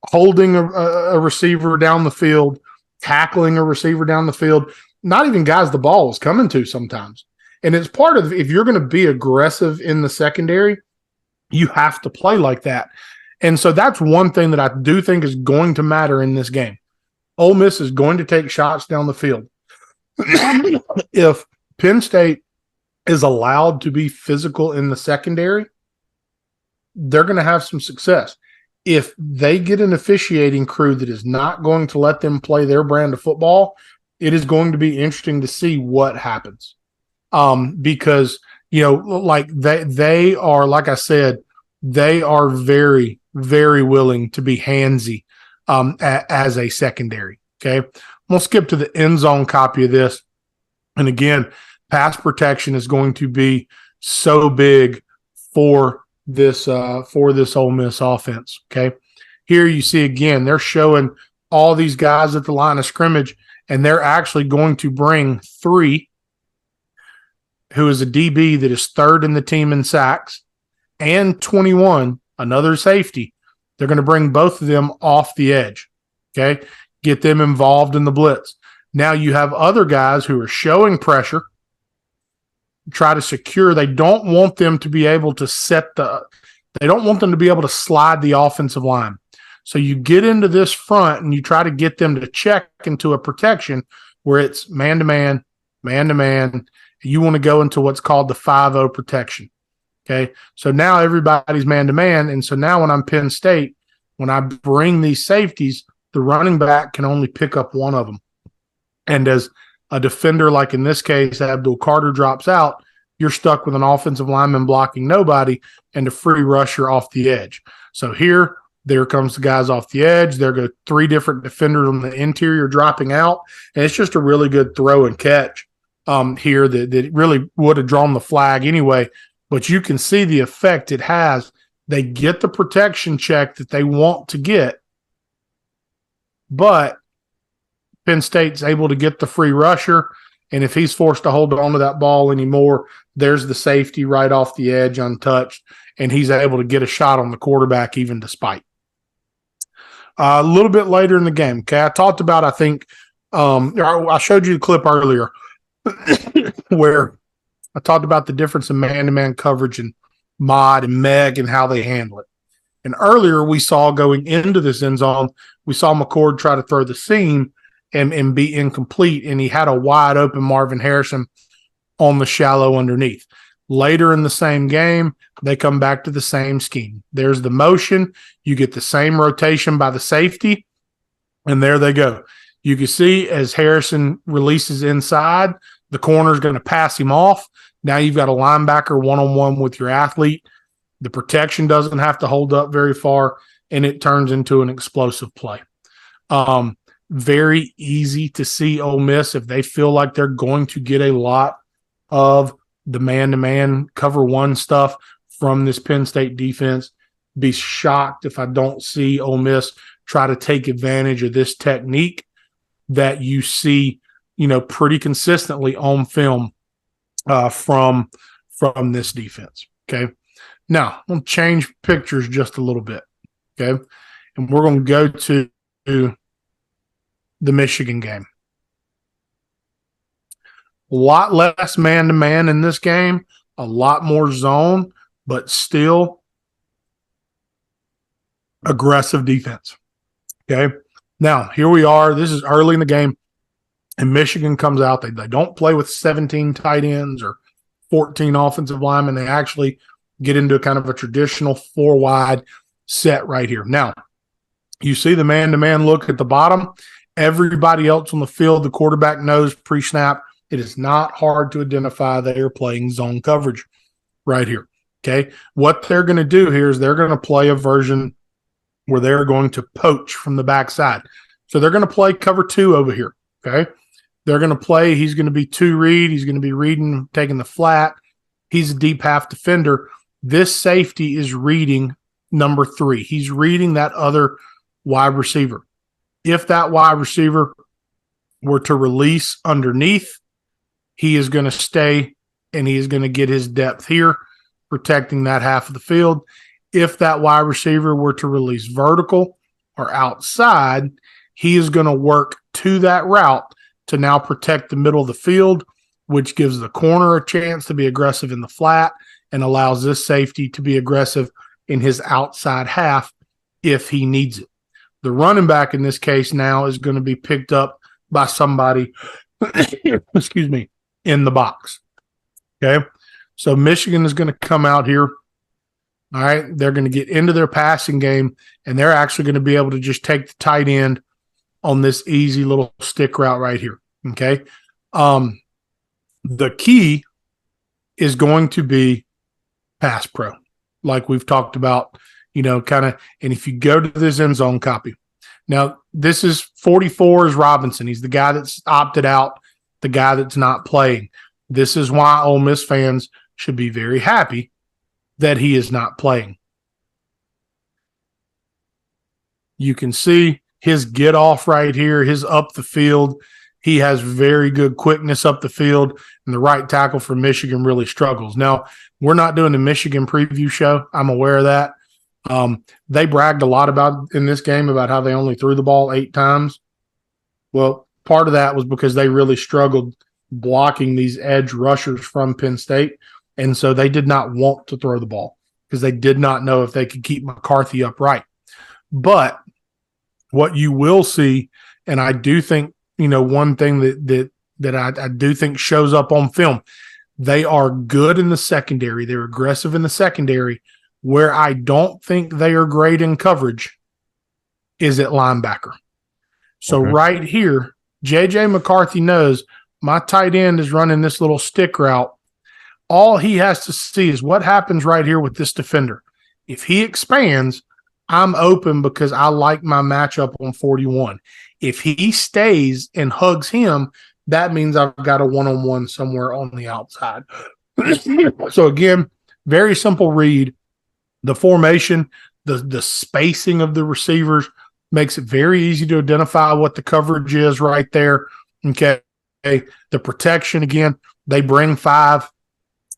holding a receiver down the field, tackling a receiver down the field, not even guys the ball was coming to sometimes. And it's part of, if you're going to be aggressive in the secondary, you have to play like that. And so that's one thing that I do think is going to matter in this game. Ole Miss is going to take shots down the field. If Penn State is allowed to be physical in the secondary, they're going to have some success. If they get an officiating crew that is not going to let them play their brand of football, it is going to be interesting to see what happens. Because, like they are, like I said, they are very, very willing to be handsy as a secondary. Okay. I'm going to skip to the end zone copy of this. And again, pass protection is going to be so big for this Ole Miss offense. Okay. Here you see again, they're showing all these guys at the line of scrimmage, and they're actually going to bring 3, who is a DB that is 3rd in the team in sacks, and 21, another safety. They're going to bring both of them off the edge. Okay. Get them involved in the blitz. Now you have other guys who are showing pressure, try to secure. They don't want them to be able to they don't want them to be able to slide the offensive line. So you get into this front and you try to get them to check into a protection where it's man-to-man, man-to-man. You want to go into what's called the 5-0 protection. Okay. So now everybody's man-to-man. And so now when I'm Penn State, when I bring these safeties, the running back can only pick up one of them. And as a defender, like in this case, Abdul Carter drops out, you're stuck with an offensive lineman blocking nobody and a free rusher off the edge. So there comes the guys off the edge. There go 3 different defenders on the interior dropping out. And it's just a really good throw and catch here that really would have drawn the flag anyway. But you can see the effect it has. They get the protection check that they want to get, but Penn State's able to get the free rusher, and if he's forced to hold on to that ball anymore, there's the safety right off the edge untouched, and he's able to get a shot on the quarterback even despite. A little bit later in the game, okay, I talked about, I think, I showed you the clip earlier where I talked about the difference in man-to-man coverage and Mod and Meg and how they handle it. And earlier we saw going into this end zone, we saw McCord try to throw the seam and be incomplete, and he had a wide open Marvin Harrison on the shallow underneath. Later in the same game, they come back to the same scheme. There's the motion. You get the same rotation by the safety, and there they go. You can see as Harrison releases inside, the corner's going to pass him off. Now you've got a linebacker one-on-one with your athlete. The protection doesn't have to hold up very far, and it turns into an explosive play. Very easy to see Ole Miss if they feel like they're going to get a lot of the man-to-man cover one stuff from this Penn State defense. Be shocked if I don't see Ole Miss try to take advantage of this technique that you see, pretty consistently on film from this defense. Okay. Now I'm going to change pictures just a little bit. Okay. And we're going to go to the Michigan game. A lot less man-to-man in this game, a lot more zone, but still aggressive defense. Okay. Now, here we are. This is early in the game. and Michigan comes out. They don't play with 17 tight ends or 14 offensive linemen. They actually get into kind of a traditional 4-wide set right here. Now, you see the man-to-man look at the bottom. Everybody else on the field, the quarterback knows pre-snap. It is not hard to identify they are playing zone coverage right here. Okay. What they're going to do here is they're going to play a version where they're going to poach from the backside. So they're going to play cover 2 over here. Okay. They're going to play. He's going to be 2 read. He's going to be reading, taking the flat. He's a deep half defender. This safety is reading number 3. He's reading that other wide receiver. If that wide receiver were to release underneath, he is going to stay and he is going to get his depth here, protecting that half of the field. If that wide receiver were to release vertical or outside, he is going to work to that route to now protect the middle of the field, which gives the corner a chance to be aggressive in the flat and allows this safety to be aggressive in his outside half if he needs it. The running back in this case now is going to be picked up by somebody, excuse me, in the box. Okay. So Michigan is going to come out here. All right. They're going to get into their passing game, and they're actually going to be able to just take the tight end on this easy little stick route right here. Okay. The key is going to be pass pro, like we've talked about, kind of. And if you go to this end zone copy, now this is 44 is Robinson. He's the guy that's opted out, the guy that's not playing. This is why Ole Miss fans should be very happy that he is not playing. You can see his get off right here, his up the field. He has very good quickness up the field, and the right tackle for Michigan really struggles. Now, we're not doing a Michigan preview show. I'm aware of that. They bragged a lot about in this game about how they only threw the ball 8 times. Well, part of that was because they really struggled blocking these edge rushers from Penn State, and so they did not want to throw the ball because they did not know if they could keep McCarthy upright. But what you will see, and I do think, one thing that I do think shows up on film, they are good in the secondary. They're aggressive in the secondary. Where I don't think they are great in coverage is at linebacker. So right here, J.J. McCarthy knows my tight end is running this little stick route. All he has to see is what happens right here with this defender. If he expands, I'm open because I like my matchup on 41. If he stays and hugs him, that means I've got a one-on-one somewhere on the outside. So again, very simple read. The formation, the spacing of the receivers makes it very easy to identify what the coverage is right there. Okay. The protection, again, they bring 5.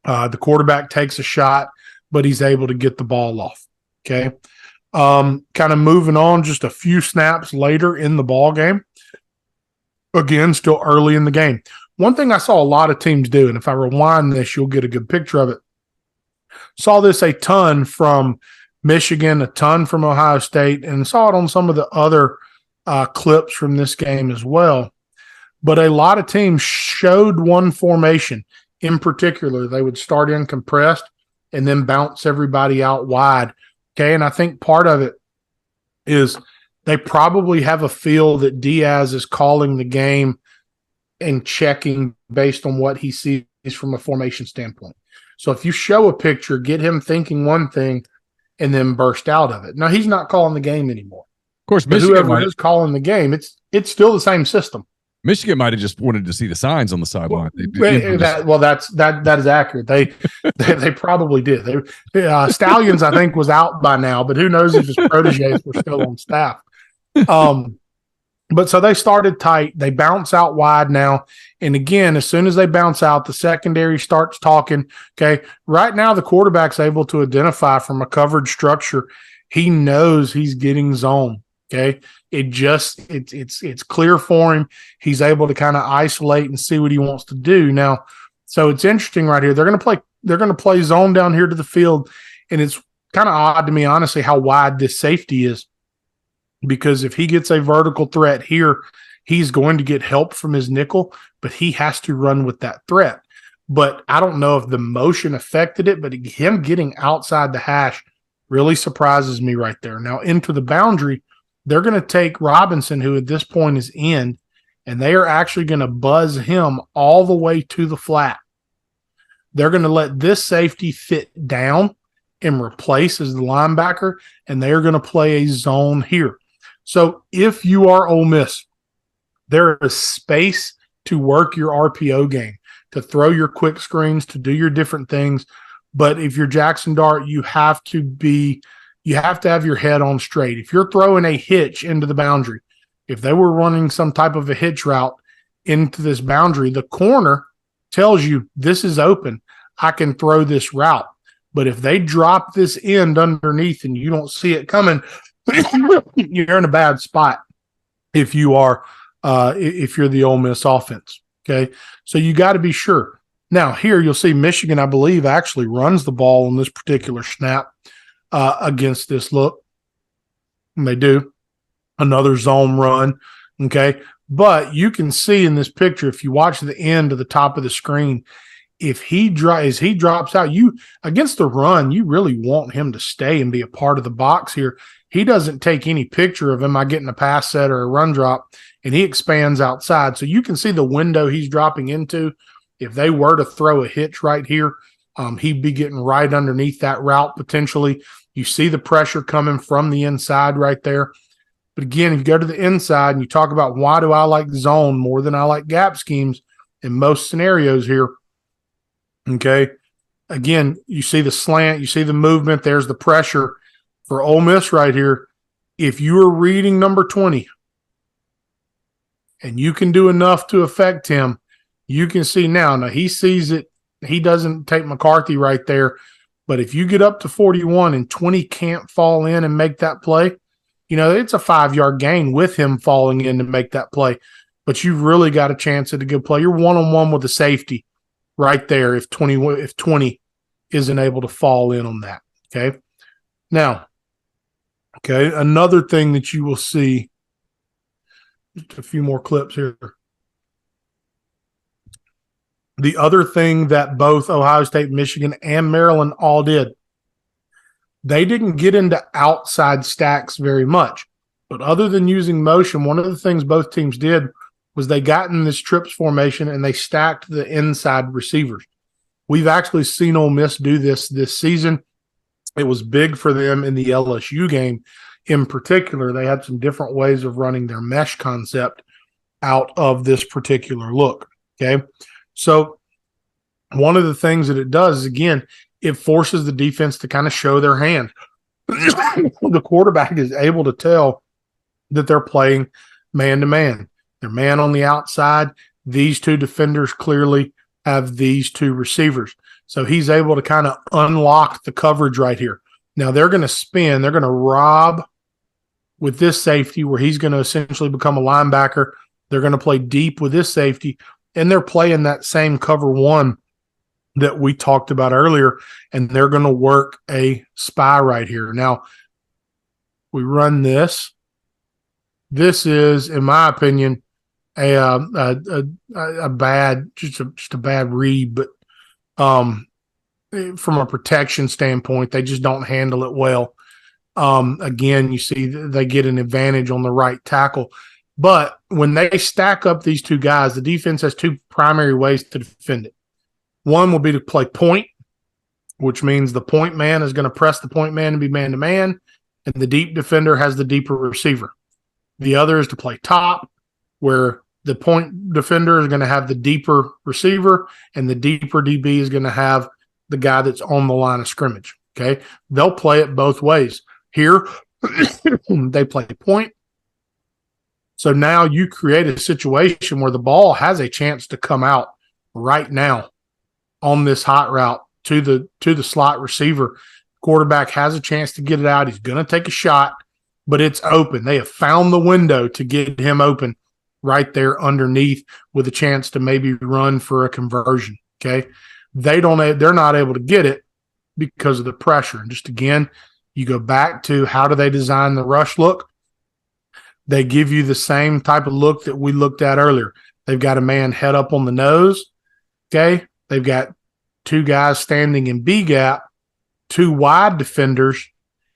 The quarterback takes a shot, but he's able to get the ball off. Okay. Kind of moving on just a few snaps later in the ball game. Again, still early in the game. One thing I saw a lot of teams do, and if I rewind this, you'll get a good picture of it. Saw this a ton from Michigan, a ton from Ohio State, and saw it on some of the other clips from this game as well. But a lot of teams showed one formation in particular. They would start in compressed and then bounce everybody out wide. Okay, and I think part of it is they probably have a feel that Diaz is calling the game and checking based on what he sees from a formation standpoint. So if you show a picture, get him thinking one thing and then burst out of it. Now, he's not calling the game anymore. Of course, whoever is calling the game, it's still the same system. Michigan might have just wanted to see the signs on the sideline. That is accurate. They probably did. Stallions, I think, was out by now, but who knows if his proteges were still on staff. But so they started tight. They bounce out wide now. And again, as soon as they bounce out, the secondary starts talking. Okay. Right now, the quarterback's able to identify from a coverage structure. He knows he's getting zone. Okay. It's clear for him. He's able to kind of isolate and see what he wants to do. Now, so it's interesting right here. They're going to play zone down here to the field. And it's kind of odd to me, honestly, how wide this safety is. Because if he gets a vertical threat here, He's going to get help from his nickel, but he has to run with that threat. But I don't know if the motion affected it, but him getting outside the hash really surprises me right there. Now, into the boundary, they're going to take Robinson, who at this point is in, and they are actually going to buzz him all the way to the flat. They're going to let this safety fit down and replace as the linebacker, and they are going to play a zone here. So if you are Ole Miss, there is space to work your RPO game, to throw your quick screens, to do your different things. But if you're Jackson Dart, you have to have your head on straight. If you're throwing a hitch into the boundary, if they were running some type of a hitch route into this boundary, the corner tells you this is open. I can throw this route. But if they drop this end underneath and you don't see it coming, you're in a bad spot if you're the Ole Miss offense. Okay. So you got to be sure. Now here you'll see Michigan, I believe, actually runs the ball on this particular snap against this look. And they do another zone run. Okay. But you can see in this picture, if you watch the end of the top of the screen, if he drops out, you against the run, you really want him to stay and be a part of the box here. He doesn't take any picture of am I getting a pass set or a run drop, and he expands outside. So you can see the window he's dropping into. If they were to throw a hitch right here, he'd be getting right underneath that route potentially. You see the pressure coming from the inside right there. But again, if you go to the inside and you talk about why do I like zone more than I like gap schemes in most scenarios here, okay, again, you see the slant, you see the movement, there's the pressure for Ole Miss right here. If you are reading number 20 and you can do enough to affect him, you can see now he sees it. He doesn't take McCarthy right there. But if you get up to 41 and 20 can't fall in and make that play, it's a 5-yard gain with him falling in to make that play. But you've really got a chance at a good play. You're one-on-one with the safety right there if 20 isn't able to fall in on that. Okay. Now, another thing that you will see, just a few more clips here. The other thing that both Ohio State, Michigan, and Maryland all did, they didn't get into outside stacks very much. But other than using motion, one of the things both teams did was they got in this trips formation and they stacked the inside receivers. We've actually seen Ole Miss do this season. It was big for them in the LSU game. In particular, they had some different ways of running their mesh concept out of this particular look. Okay. So one of the things that it does is, again, it forces the defense to kind of show their hand. The quarterback is able to tell that they're playing man-to-man. They're man on the outside. These two defenders clearly have these two receivers. So he's able to kind of unlock the coverage right here. Now they're going to spin. They're going to rob with this safety where he's going to essentially become a linebacker. They're going to play deep with this safety, and they're playing that same cover one that we talked about earlier, and they're going to work a spy right here. Now, we run this. This is, in my opinion, a bad, just a bad read, but from a protection standpoint, they just don't handle it well. Again, you see they get an advantage on the right tackle. But when they stack up these two guys, the defense has two primary ways to defend it. One will be to play point, which means the point man is going to press the point man and be man-to-man, and the deep defender has the deeper receiver. The other is to play top, where the point defender is going to have the deeper receiver, and the deeper DB is going to have the guy that's on the line of scrimmage. Okay, they'll play it both ways. Here, they play point. So now you create a situation where the ball has a chance to come out right now on this hot route to the slot receiver. Quarterback has a chance to get it out. He's going to take a shot, but it's open. They have found the window to get him open right there underneath with a chance to maybe run for a conversion. Okay. They're not able to get it because of the pressure. And just again, you go back to how do they design the rush look? They give you the same type of look that we looked at earlier. They've got a man head up on the nose. Okay. They've got two guys standing in B gap, two wide defenders,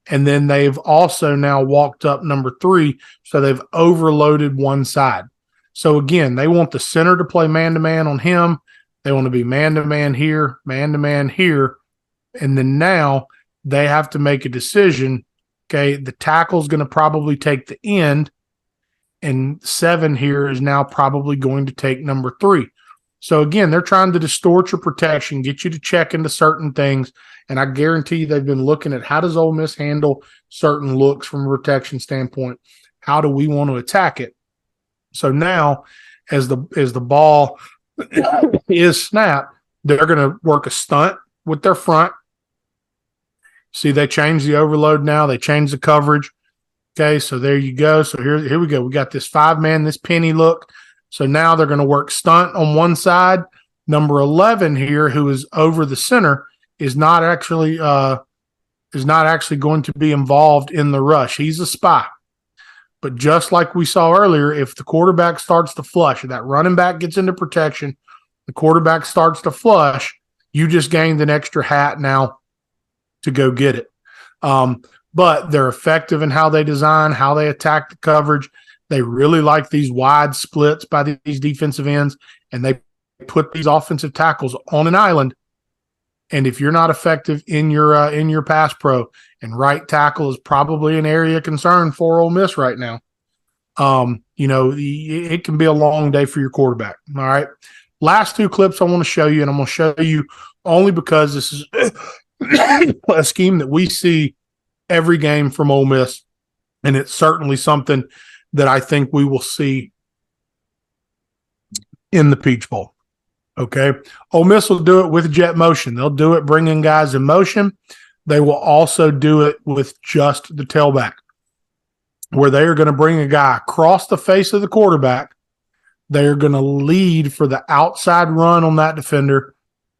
and then they've also now walked up number 3. So they've overloaded one side. So again, they want the center to play man-to-man on him. They want to be man-to-man here, man-to-man here. And then now they have to make a decision. Okay, the tackle's going to probably take the end, and 7 here is now probably going to take number 3. So again, they're trying to distort your protection, get you to check into certain things. And I guarantee you they've been looking at how does Ole Miss handle certain looks from a protection standpoint? How do we want to attack it? So now as the ball is snapped, they're going to work a stunt with their front. See, they changed the overload now. They changed the coverage. Okay, so there you go. So here we go. We got this 5-man, this penny look. So now they're going to work stunt on one side. Number 11 here, who is over the center, is not actually going to be involved in the rush. He's a spy. But just like we saw earlier, if the quarterback starts to flush, if that running back gets into protection, the quarterback starts to flush, you just gained an extra hat now to go get it. But they're effective in how they design, how they attack the coverage. They really like these wide splits by these defensive ends, and they put these offensive tackles on an island. And if you're not effective in your pass pro, and right tackle is probably an area of concern for Ole Miss right now, it can be a long day for your quarterback. All right. Last 2 clips I want to show you, and I'm going to show you only because this is a scheme that we see every game from Ole Miss, and it's certainly something that I think we will see in the Peach Bowl. Okay. Ole Miss will do it with jet motion. They'll do it bringing guys in motion. They will also do it with just the tailback, where they are going to bring a guy across the face of the quarterback. They are going to lead for the outside run on that defender,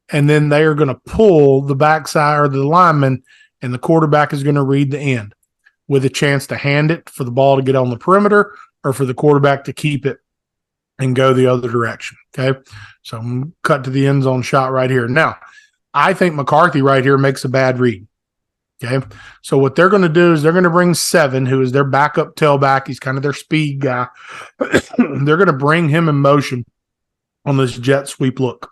and then they are going to pull the backside or the lineman, and the quarterback is going to read the end with a chance to hand it for the ball to get on the perimeter or for the quarterback to keep it and go the other direction. Okay. So I'm going to cut to the end zone shot right here. Now, I think McCarthy right here makes a bad read. Okay. So what they're going to do is they're going to bring 7, who is their backup tailback. He's kind of their speed guy. They're going to bring him in motion on this jet sweep look.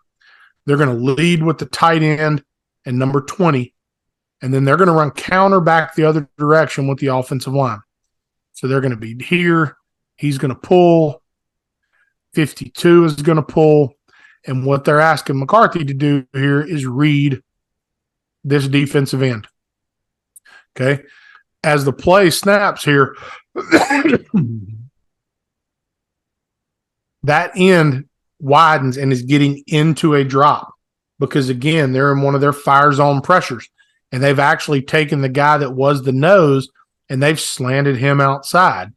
They're going to lead with the tight end and number 20. And then they're going to run counter back the other direction with the offensive line. So they're going to be here. He's going to pull. 52 is going to pull. And what they're asking McCarthy to do here is read this defensive end. Okay. As the play snaps here, that end widens and is getting into a drop because, again, they're in one of their fire zone pressures. And they've actually taken the guy that was the nose and they've slanted him outside.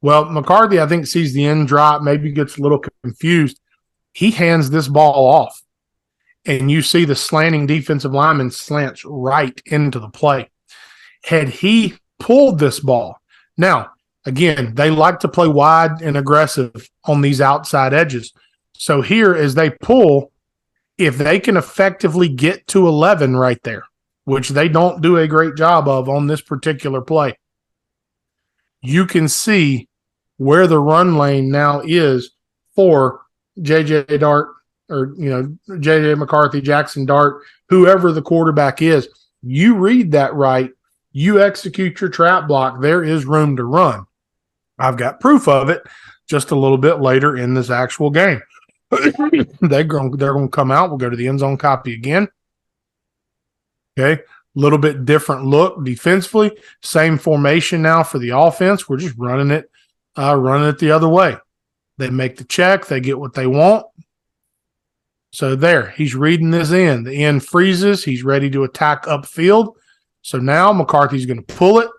Well, McCarthy, I think, sees the end drop, maybe gets a little confused. He hands this ball off, and you see the slanting defensive lineman slants right into the play. Had he pulled this ball, now, again, they like to play wide and aggressive on these outside edges. So here, as they pull, if they can effectively get to 11 right there, which they don't do a great job of on this particular play, you can see where the run lane now is for J.J. Dart or, J.J. McCarthy, Jackson Dart, whoever the quarterback is. You read that right. You execute your trap block. There is room to run. I've got proof of it just a little bit later in this actual game. They're going to come out. We'll go to the end zone copy again. Okay. A little bit different look defensively. Same formation now for the offense. We're just running it the other way. They make the check. They get what they want. So there, he's reading this end. The end freezes. He's ready to attack upfield. So now McCarthy's going to pull it.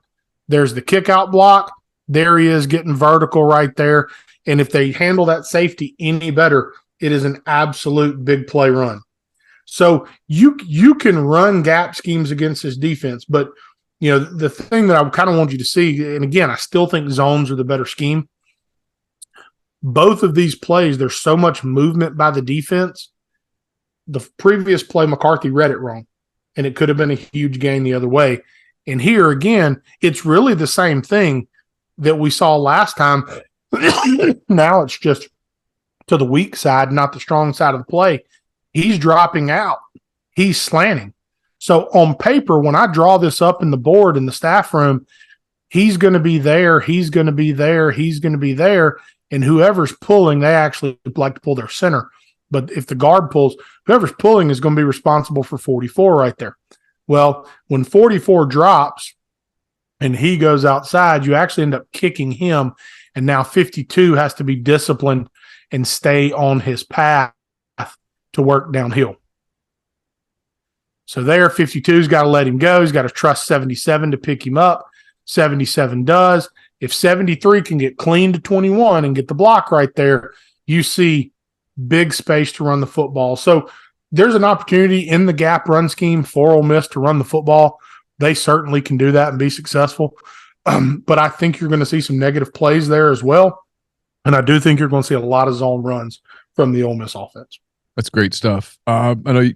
There's the kick out block. There he is getting vertical right there. And if they handle that safety any better, it is an absolute big play run. So you can run gap schemes against this defense, but The thing that I kind of want you to see, and again, I still think zones are the better scheme. Both of these plays, there's so much movement by the defense. The previous play, McCarthy read it wrong, and it could have been a huge gain the other way. And here, again, it's really the same thing that we saw last time. Now it's just to the weak side, not the strong side of the play. He's dropping out. He's slanting. So on paper, when I draw this up in the board in the staff room, he's going to be there, he's going to be there, he's going to be there, and whoever's pulling, they actually like to pull their center. But if the guard pulls, whoever's pulling is going to be responsible for 44 right there. Well, when 44 drops and he goes outside, you actually end up kicking him, and now 52 has to be disciplined and stay on his path to work downhill. So there, 52's got to let him go. He's got to trust 77 to pick him up. 77 does. If 73 can get clean to 21 and get the block right there, you see big space to run the football. So there's an opportunity in the gap run scheme for Ole Miss to run the football. They certainly can do that and be successful. But I think you're going to see some negative plays there as well. And I do think you're going to see a lot of zone runs from the Ole Miss offense. That's great stuff. I know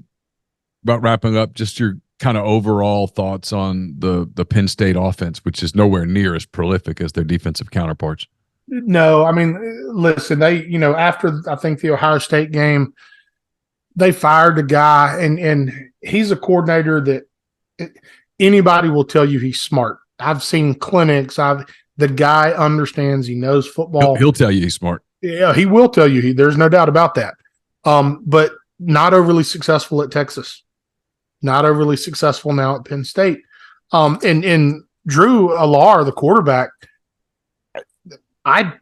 about wrapping up, just your kind of overall thoughts on the Penn State offense, which is nowhere near as prolific as their defensive counterparts. No, I mean, listen, they, after I think the Ohio State game, they fired a guy, and he's a coordinator that anybody will tell you he's smart. I've seen clinics. The guy understands. He knows football. He'll tell you he's smart. Yeah, he will tell you. There's no doubt about that. But not overly successful at Texas. Not overly successful now at Penn State. And Drew Allar, the quarterback, I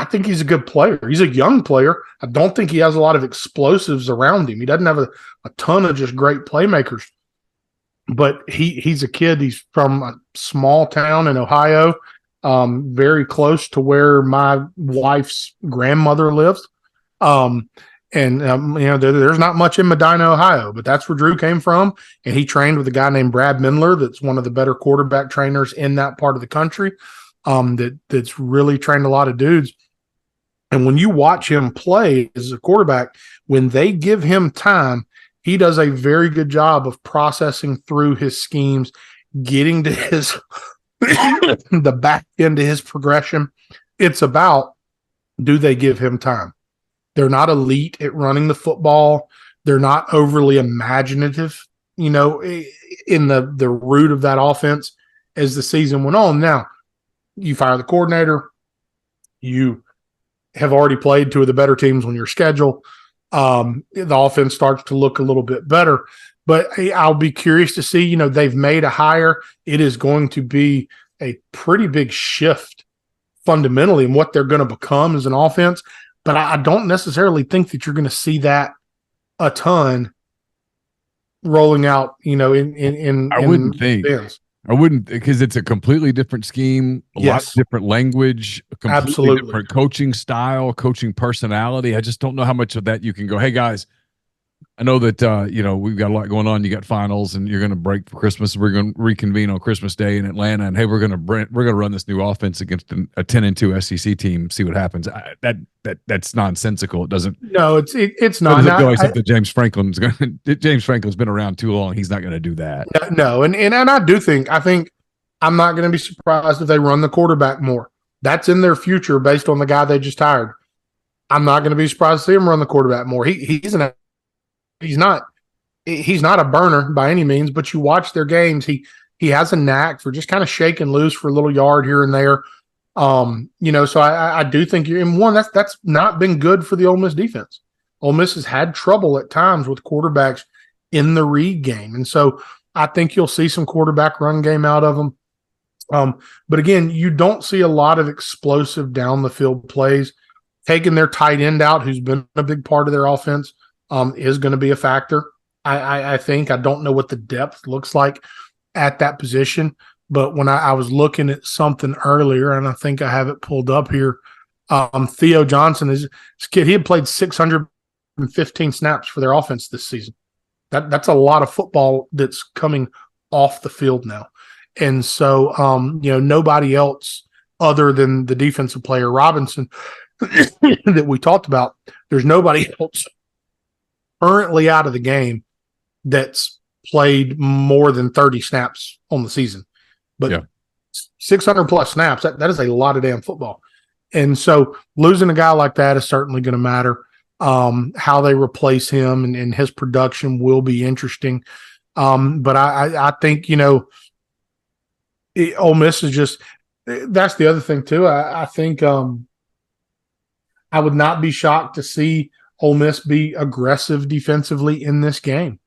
think he's a good player. He's a young player. I don't think he has a lot of explosives around him. He doesn't have a ton of just great playmakers. But he's a kid. He's from a small town in Ohio, very close to where my wife's grandmother lives. There's not much in Medina, Ohio, but that's where Drew came from. And he trained with a guy named Brad Mindler, that's one of the better quarterback trainers in that part of the country, that's really trained a lot of dudes. And when you watch him play as a quarterback, when they give him time, he does a very good job of processing through his schemes, getting to his the back end of his progression. It's about, do they give him time? They're not elite at running the football. They're not overly imaginative, in the root of that offense as the season went on. Now, you fire the coordinator. You have already played two of the better teams on your schedule. The offense starts to look a little bit better. But I'll be curious to see, they've made a hire. It is going to be a pretty big shift fundamentally in what they're going to become as an offense. But I don't necessarily think that you're going to see that a ton rolling out, I wouldn't think. I wouldn't, because it's a completely different scheme, a lot different language, a completely different coaching style, coaching personality. I just don't know how much of that you can go, hey, guys, I know that, we've got a lot going on. You got finals and you're going to break for Christmas. We're going to reconvene on Christmas Day in Atlanta. And hey, we're going to run this new offense against a 10-2 SEC team, see what happens. That's nonsensical. It doesn't. No, it's not. Except that James Franklin's been around too long. He's not going to do that. No. And I think I'm not going to be surprised if they run the quarterback more. That's in their future based on the guy they just hired. I'm not going to be surprised to see him run the quarterback more. He's not a burner by any means, but you watch their games. He has a knack for just kind of shaking loose for a little yard here and there. So I do think that's not been good for the Ole Miss defense. Ole Miss has had trouble at times with quarterbacks in the read game. And so I think you'll see some quarterback run game out of them. But again, you don't see a lot of explosive down the field plays. Taking their tight end out, who's been a big part of their offense, is going to be a factor. I think. I don't know what the depth looks like at that position, but when I was looking at something earlier, and I think I have it pulled up here, Theo Johnson, this kid, he had played 615 snaps for their offense this season. That's a lot of football that's coming off the field now. And so, nobody else other than the defensive player Robinson that we talked about, there's nobody else currently out of the game that's played more than 30 snaps on the season. But 600 plus snaps, that is a lot of damn football. And so losing a guy like that is certainly going to matter. How they replace him and his production will be interesting. But I think, Ole Miss is just – that's the other thing too. I think I would not be shocked to see Ole Miss be aggressive defensively in this game.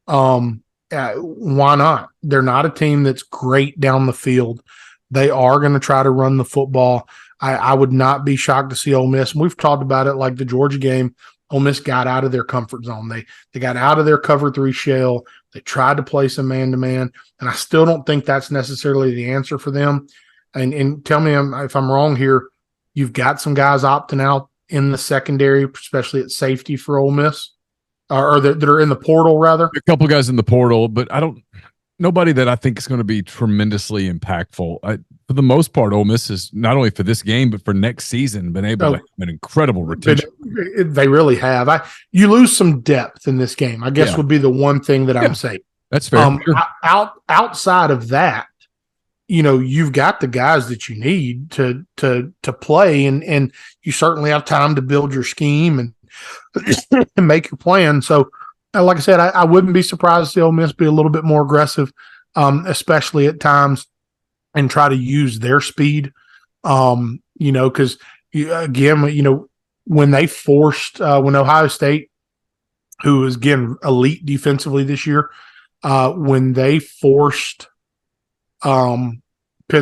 Why not? They're not a team that's great down the field. They are going to try to run the football. I would not be shocked to see Ole Miss. And we've talked about it like the Georgia game. Ole Miss got out of their comfort zone. They got out of their cover 3 shell. They tried to play some man-to-man, and I still don't think that's necessarily the answer for them. And tell me if I'm wrong here. You've got some guys opting out in the secondary, especially at safety for Ole Miss, or that are in the portal, rather. A couple guys in the portal, but nobody that I think is going to be tremendously impactful. For the most part, Ole Miss is not only for this game, but for next season, been able to have an incredible retention. They really have. You lose some depth in this game, I guess would be the one thing that I'm saying. That's fair. Sure. Outside of that, you've got the guys that you need to play, and you certainly have time to build your scheme and make your plan. So, like I said, I wouldn't be surprised to see Ole Miss be a little bit more aggressive, especially at times, and try to use their speed. Because again, when they forced when Ohio State, who is again elite defensively this year, when they forced Penn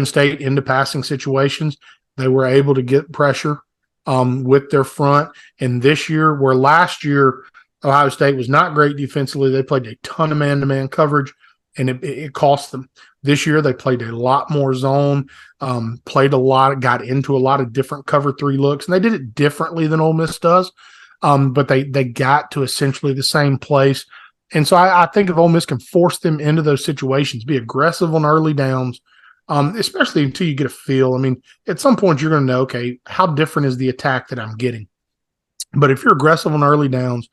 State into passing situations, they were able to get pressure with their front. And this year, where last year Ohio State was not great defensively, they played a ton of man-to-man coverage, and it cost them. This year, they played a lot more zone, got into a lot of different cover 3 looks, and they did it differently than Ole Miss does. But they got to essentially the same place. And so I think if Ole Miss can force them into those situations, be aggressive on early downs, especially until you get a feel. I mean, at some point you're going to know, okay, how different is the attack that I'm getting? But if you're aggressive on early downs,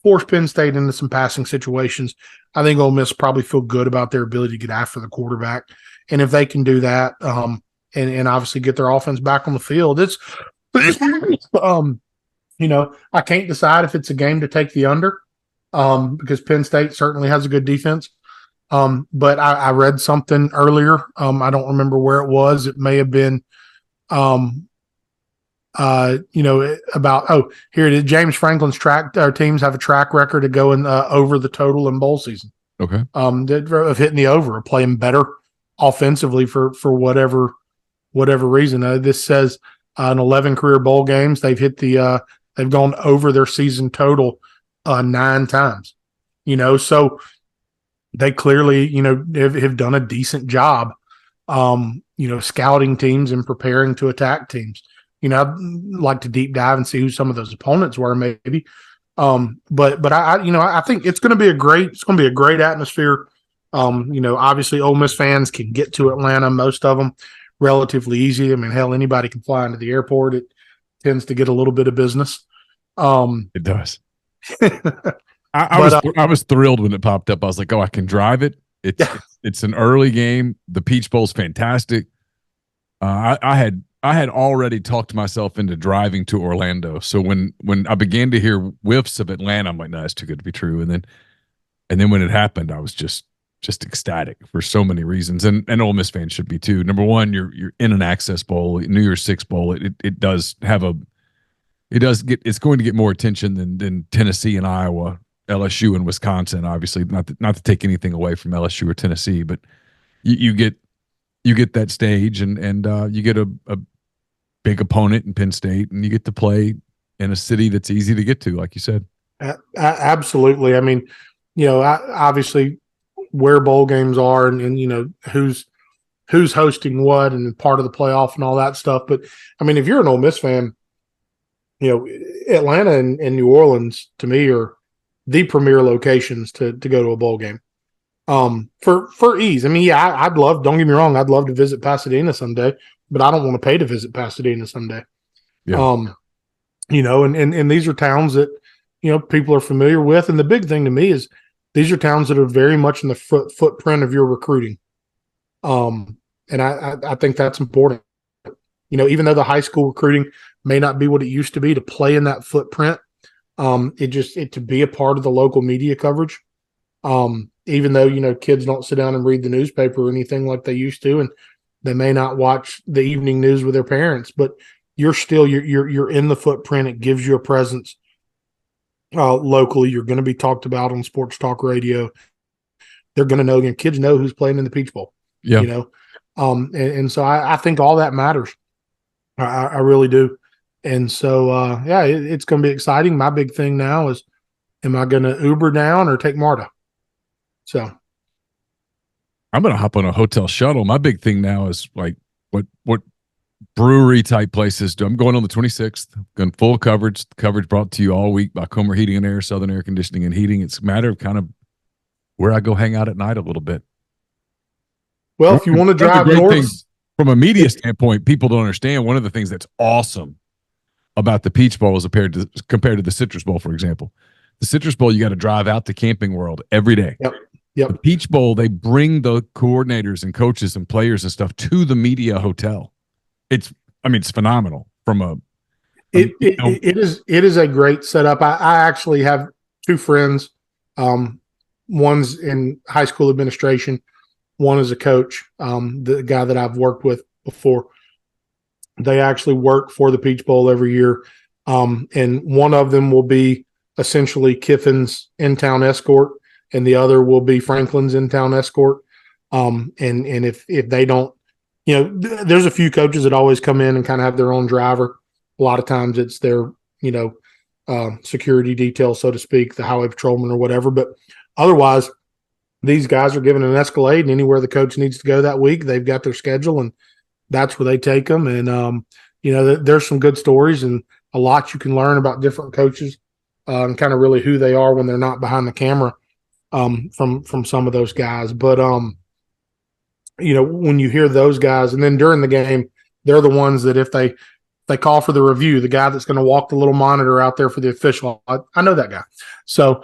force Penn State into some passing situations, I think Ole Miss probably feel good about their ability to get after the quarterback. And if they can do that, and obviously get their offense back on the field, it's I can't decide if it's a game to take the under. Because Penn State certainly has a good defense. But I read something earlier. I don't remember where it was. It may have been, about, here it is. James Franklin's teams have a track record of going over the total in bowl season. Okay. Of hitting the over, or playing better offensively for whatever reason. This says in 11 career bowl games, they've gone over their season total 9 times, so they clearly, have done a decent job, scouting teams and preparing to attack teams. I'd like to deep dive and see who some of those opponents were, maybe. But I think it's going to be a great atmosphere. Obviously Ole Miss fans can get to Atlanta, most of them relatively easy. I mean, hell, anybody can fly into the airport. It tends to get a little bit of business. It does. I was thrilled when it popped up. I was like, I can drive it. It's an early game. The Peach Bowl's fantastic. I had already talked myself into driving to Orlando. So when I began to hear whiffs of Atlanta, I'm like, no, that's too good to be true. And then when it happened, I was just ecstatic for so many reasons. And Ole Miss fans should be too. Number one, you're in an Access Bowl, New Year's Six Bowl. It's going to get more attention than Tennessee and Iowa, LSU and Wisconsin. Obviously, not to take anything away from LSU or Tennessee, but you get that stage, and you get a big opponent in Penn State, and you get to play in a city that's easy to get to, like you said. Absolutely. I mean, obviously where bowl games are, and who's hosting what, and part of the playoff and all that stuff. But I mean, if you're an Ole Miss fan, Atlanta and New Orleans, to me, are the premier locations to go to a bowl game. For ease. I mean, yeah, I'd love. Don't get me wrong. I'd love to visit Pasadena someday, but I don't want to pay to visit Pasadena someday. Yeah. Um, and these are towns that people are familiar with. And the big thing to me is these are towns that are very much in the footprint of your recruiting. And I think that's important. Even though the high school recruiting may not be what it used to be, to play in that footprint, it to be a part of the local media coverage. Even though kids don't sit down and read the newspaper or anything like they used to, and they may not watch the evening news with their parents, but you're in the footprint. It gives you a presence locally. You're going to be talked about on sports talk radio. They're going to know. Kids know who's playing in the Peach Bowl. Yeah. And so I think all that matters. I really do. And so it's going to be exciting. My big thing now is, am I going to Uber down or take MARTA? So I'm going to hop on a hotel shuttle. My big thing now is like what brewery type places do. I'm going on the 26th. Going full coverage. Coverage brought to you all week by Comer Heating and Air, Southern Air Conditioning and Heating. It's a matter of kind of where I go hang out at night a little bit. Well, if you want to drive north, from a media standpoint, people don't understand. One of the things that's awesome about the Peach Bowl is compared to the Citrus Bowl, for example. The Citrus Bowl, you got to drive out to Camping World every day. Yep. The Peach Bowl, they bring the coordinators and coaches and players and stuff to the media hotel. It's phenomenal from a. It is a great setup. I actually have two friends. One's in high school administration. One is a coach. The guy that I've worked with before. They actually work for the Peach Bowl every year. And one of them will be essentially Kiffin's in-town escort, and the other will be Franklin's in-town escort. And if they don't, there's a few coaches that always come in and kind of have their own driver. A lot of times it's their, security detail, so to speak, the highway patrolman or whatever. But otherwise, these guys are given an Escalade, and anywhere the coach needs to go that week, they've got their schedule, and that's where they take them. And, there's some good stories and a lot you can learn about different coaches and kind of really who they are when they're not behind the camera from some of those guys. But, when you hear those guys, and then during the game, they're the ones that if they call for the review, the guy that's going to walk the little monitor out there for the official, I know that guy. So,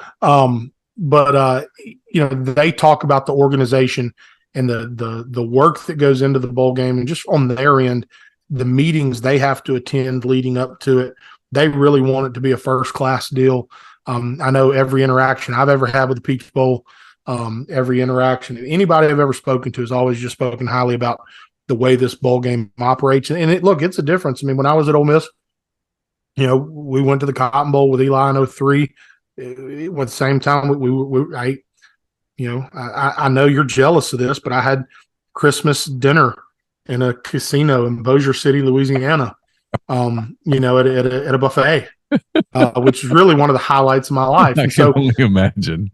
they talk about the organization and the work that goes into the bowl game, and just on their end, the meetings they have to attend leading up to it. They really want it to be a first-class deal. I know every interaction I've ever had with the Peach Bowl, every interaction, anybody I've ever spoken to has always just spoken highly about the way this bowl game operates. And it's a difference. I mean, when I was at Ole Miss, we went to the Cotton Bowl with Eli in 03. At the same time, I know you're jealous of this, but I had Christmas dinner in a casino in Bossier City, Louisiana, at a buffet, which is really one of the highlights of my life. I can only imagine.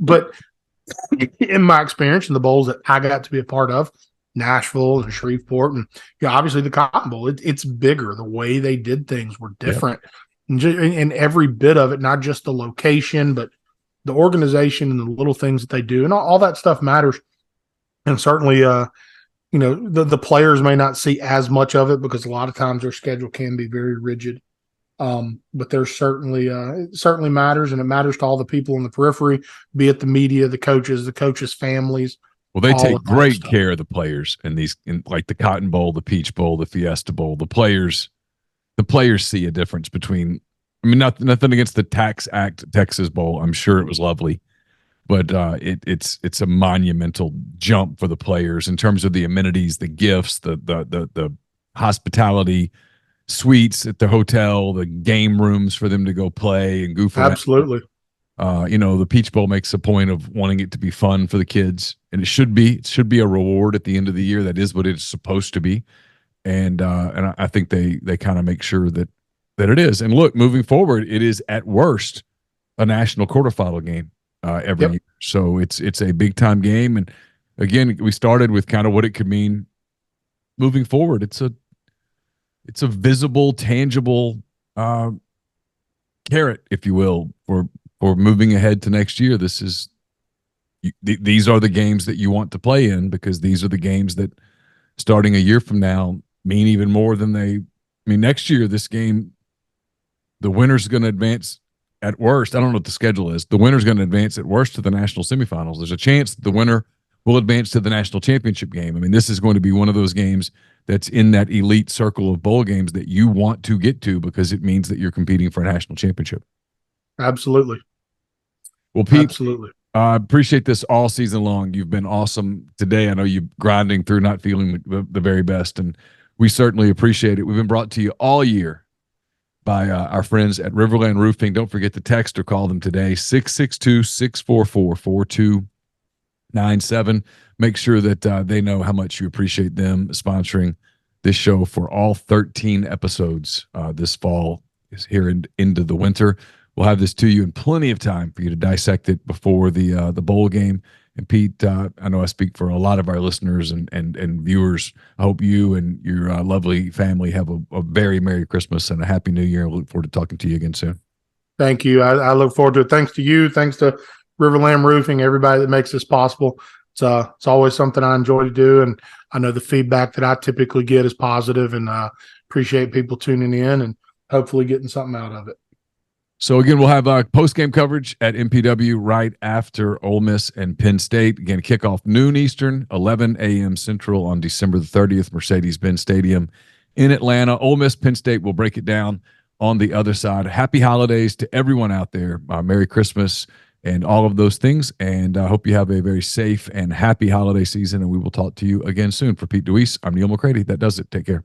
But in my experience in the bowls that I got to be a part of, Nashville and Shreveport, and obviously the Cotton Bowl, it's bigger. The way they did things were different. Yep. And every bit of it, not just the location, but the organization and the little things that they do, and all that stuff matters. And certainly, the players may not see as much of it because a lot of times their schedule can be very rigid. But there's certainly it certainly matters, and it matters to all the people in the periphery, be it the media, the coaches' families. Well, they take great care of the players in like the Cotton Bowl, the Peach Bowl, the Fiesta Bowl. The players see a difference between. I mean, nothing against the Tax Act Texas Bowl. I'm sure it was lovely, but it's a monumental jump for the players in terms of the amenities, the gifts, the hospitality, suites at the hotel, the game rooms for them to go play and goof around. Absolutely. The Peach Bowl makes a point of wanting it to be fun for the kids, and it should be. It should be a reward at the end of the year. That is what it's supposed to be, and I think they kind of make sure that it is. And look, moving forward, it is at worst a national quarterfinal game every year. So it's a big time game, and again, we started with kind of what it could mean moving forward. It's a visible, tangible carrot, if you will, for moving ahead to next year. This is these are the games that you want to play in, because these are the games that starting a year from now mean even more than they. I mean, next year, this game, the winner's going to advance at worst. I don't know what the schedule is. The winner's going to advance at worst to the national semifinals. There's a chance that the winner will advance to the national championship game. I mean, this is going to be one of those games that's in that elite circle of bowl games that you want to get to, because it means that you're competing for a national championship. Absolutely. Well, Pete, absolutely. I appreciate this all season long. You've been awesome today. I know you're grinding through, not feeling the very best, and we certainly appreciate it. We've been brought to you all year by our friends at Riverland Roofing. Don't forget to text or call them today, 662-644-4297. Make sure that they know how much you appreciate them sponsoring this show for all 13 episodes this fall, is here into the winter. We'll have this to you in plenty of time for you to dissect it before the bowl game. And Pete, I know I speak for a lot of our listeners and viewers. I hope you and your lovely family have a very Merry Christmas and a Happy New Year. I look forward to talking to you again soon. Thank you. I look forward to it. Thanks to you. Thanks to Riverland Roofing, everybody that makes this possible. It's always something I enjoy to do, and I know the feedback that I typically get is positive, and appreciate people tuning in and hopefully getting something out of it. So again, we'll have post-game coverage at MPW right after Ole Miss and Penn State. Again, kickoff noon Eastern, 11 a.m. Central on December the 30th, Mercedes-Benz Stadium in Atlanta. Ole Miss, Penn State, will break it down on the other side. Happy holidays to everyone out there. Merry Christmas and all of those things. And I hope you have a very safe and happy holiday season. And we will talk to you again soon. For Pete DeWeese, I'm Neil McCready. That does it. Take care.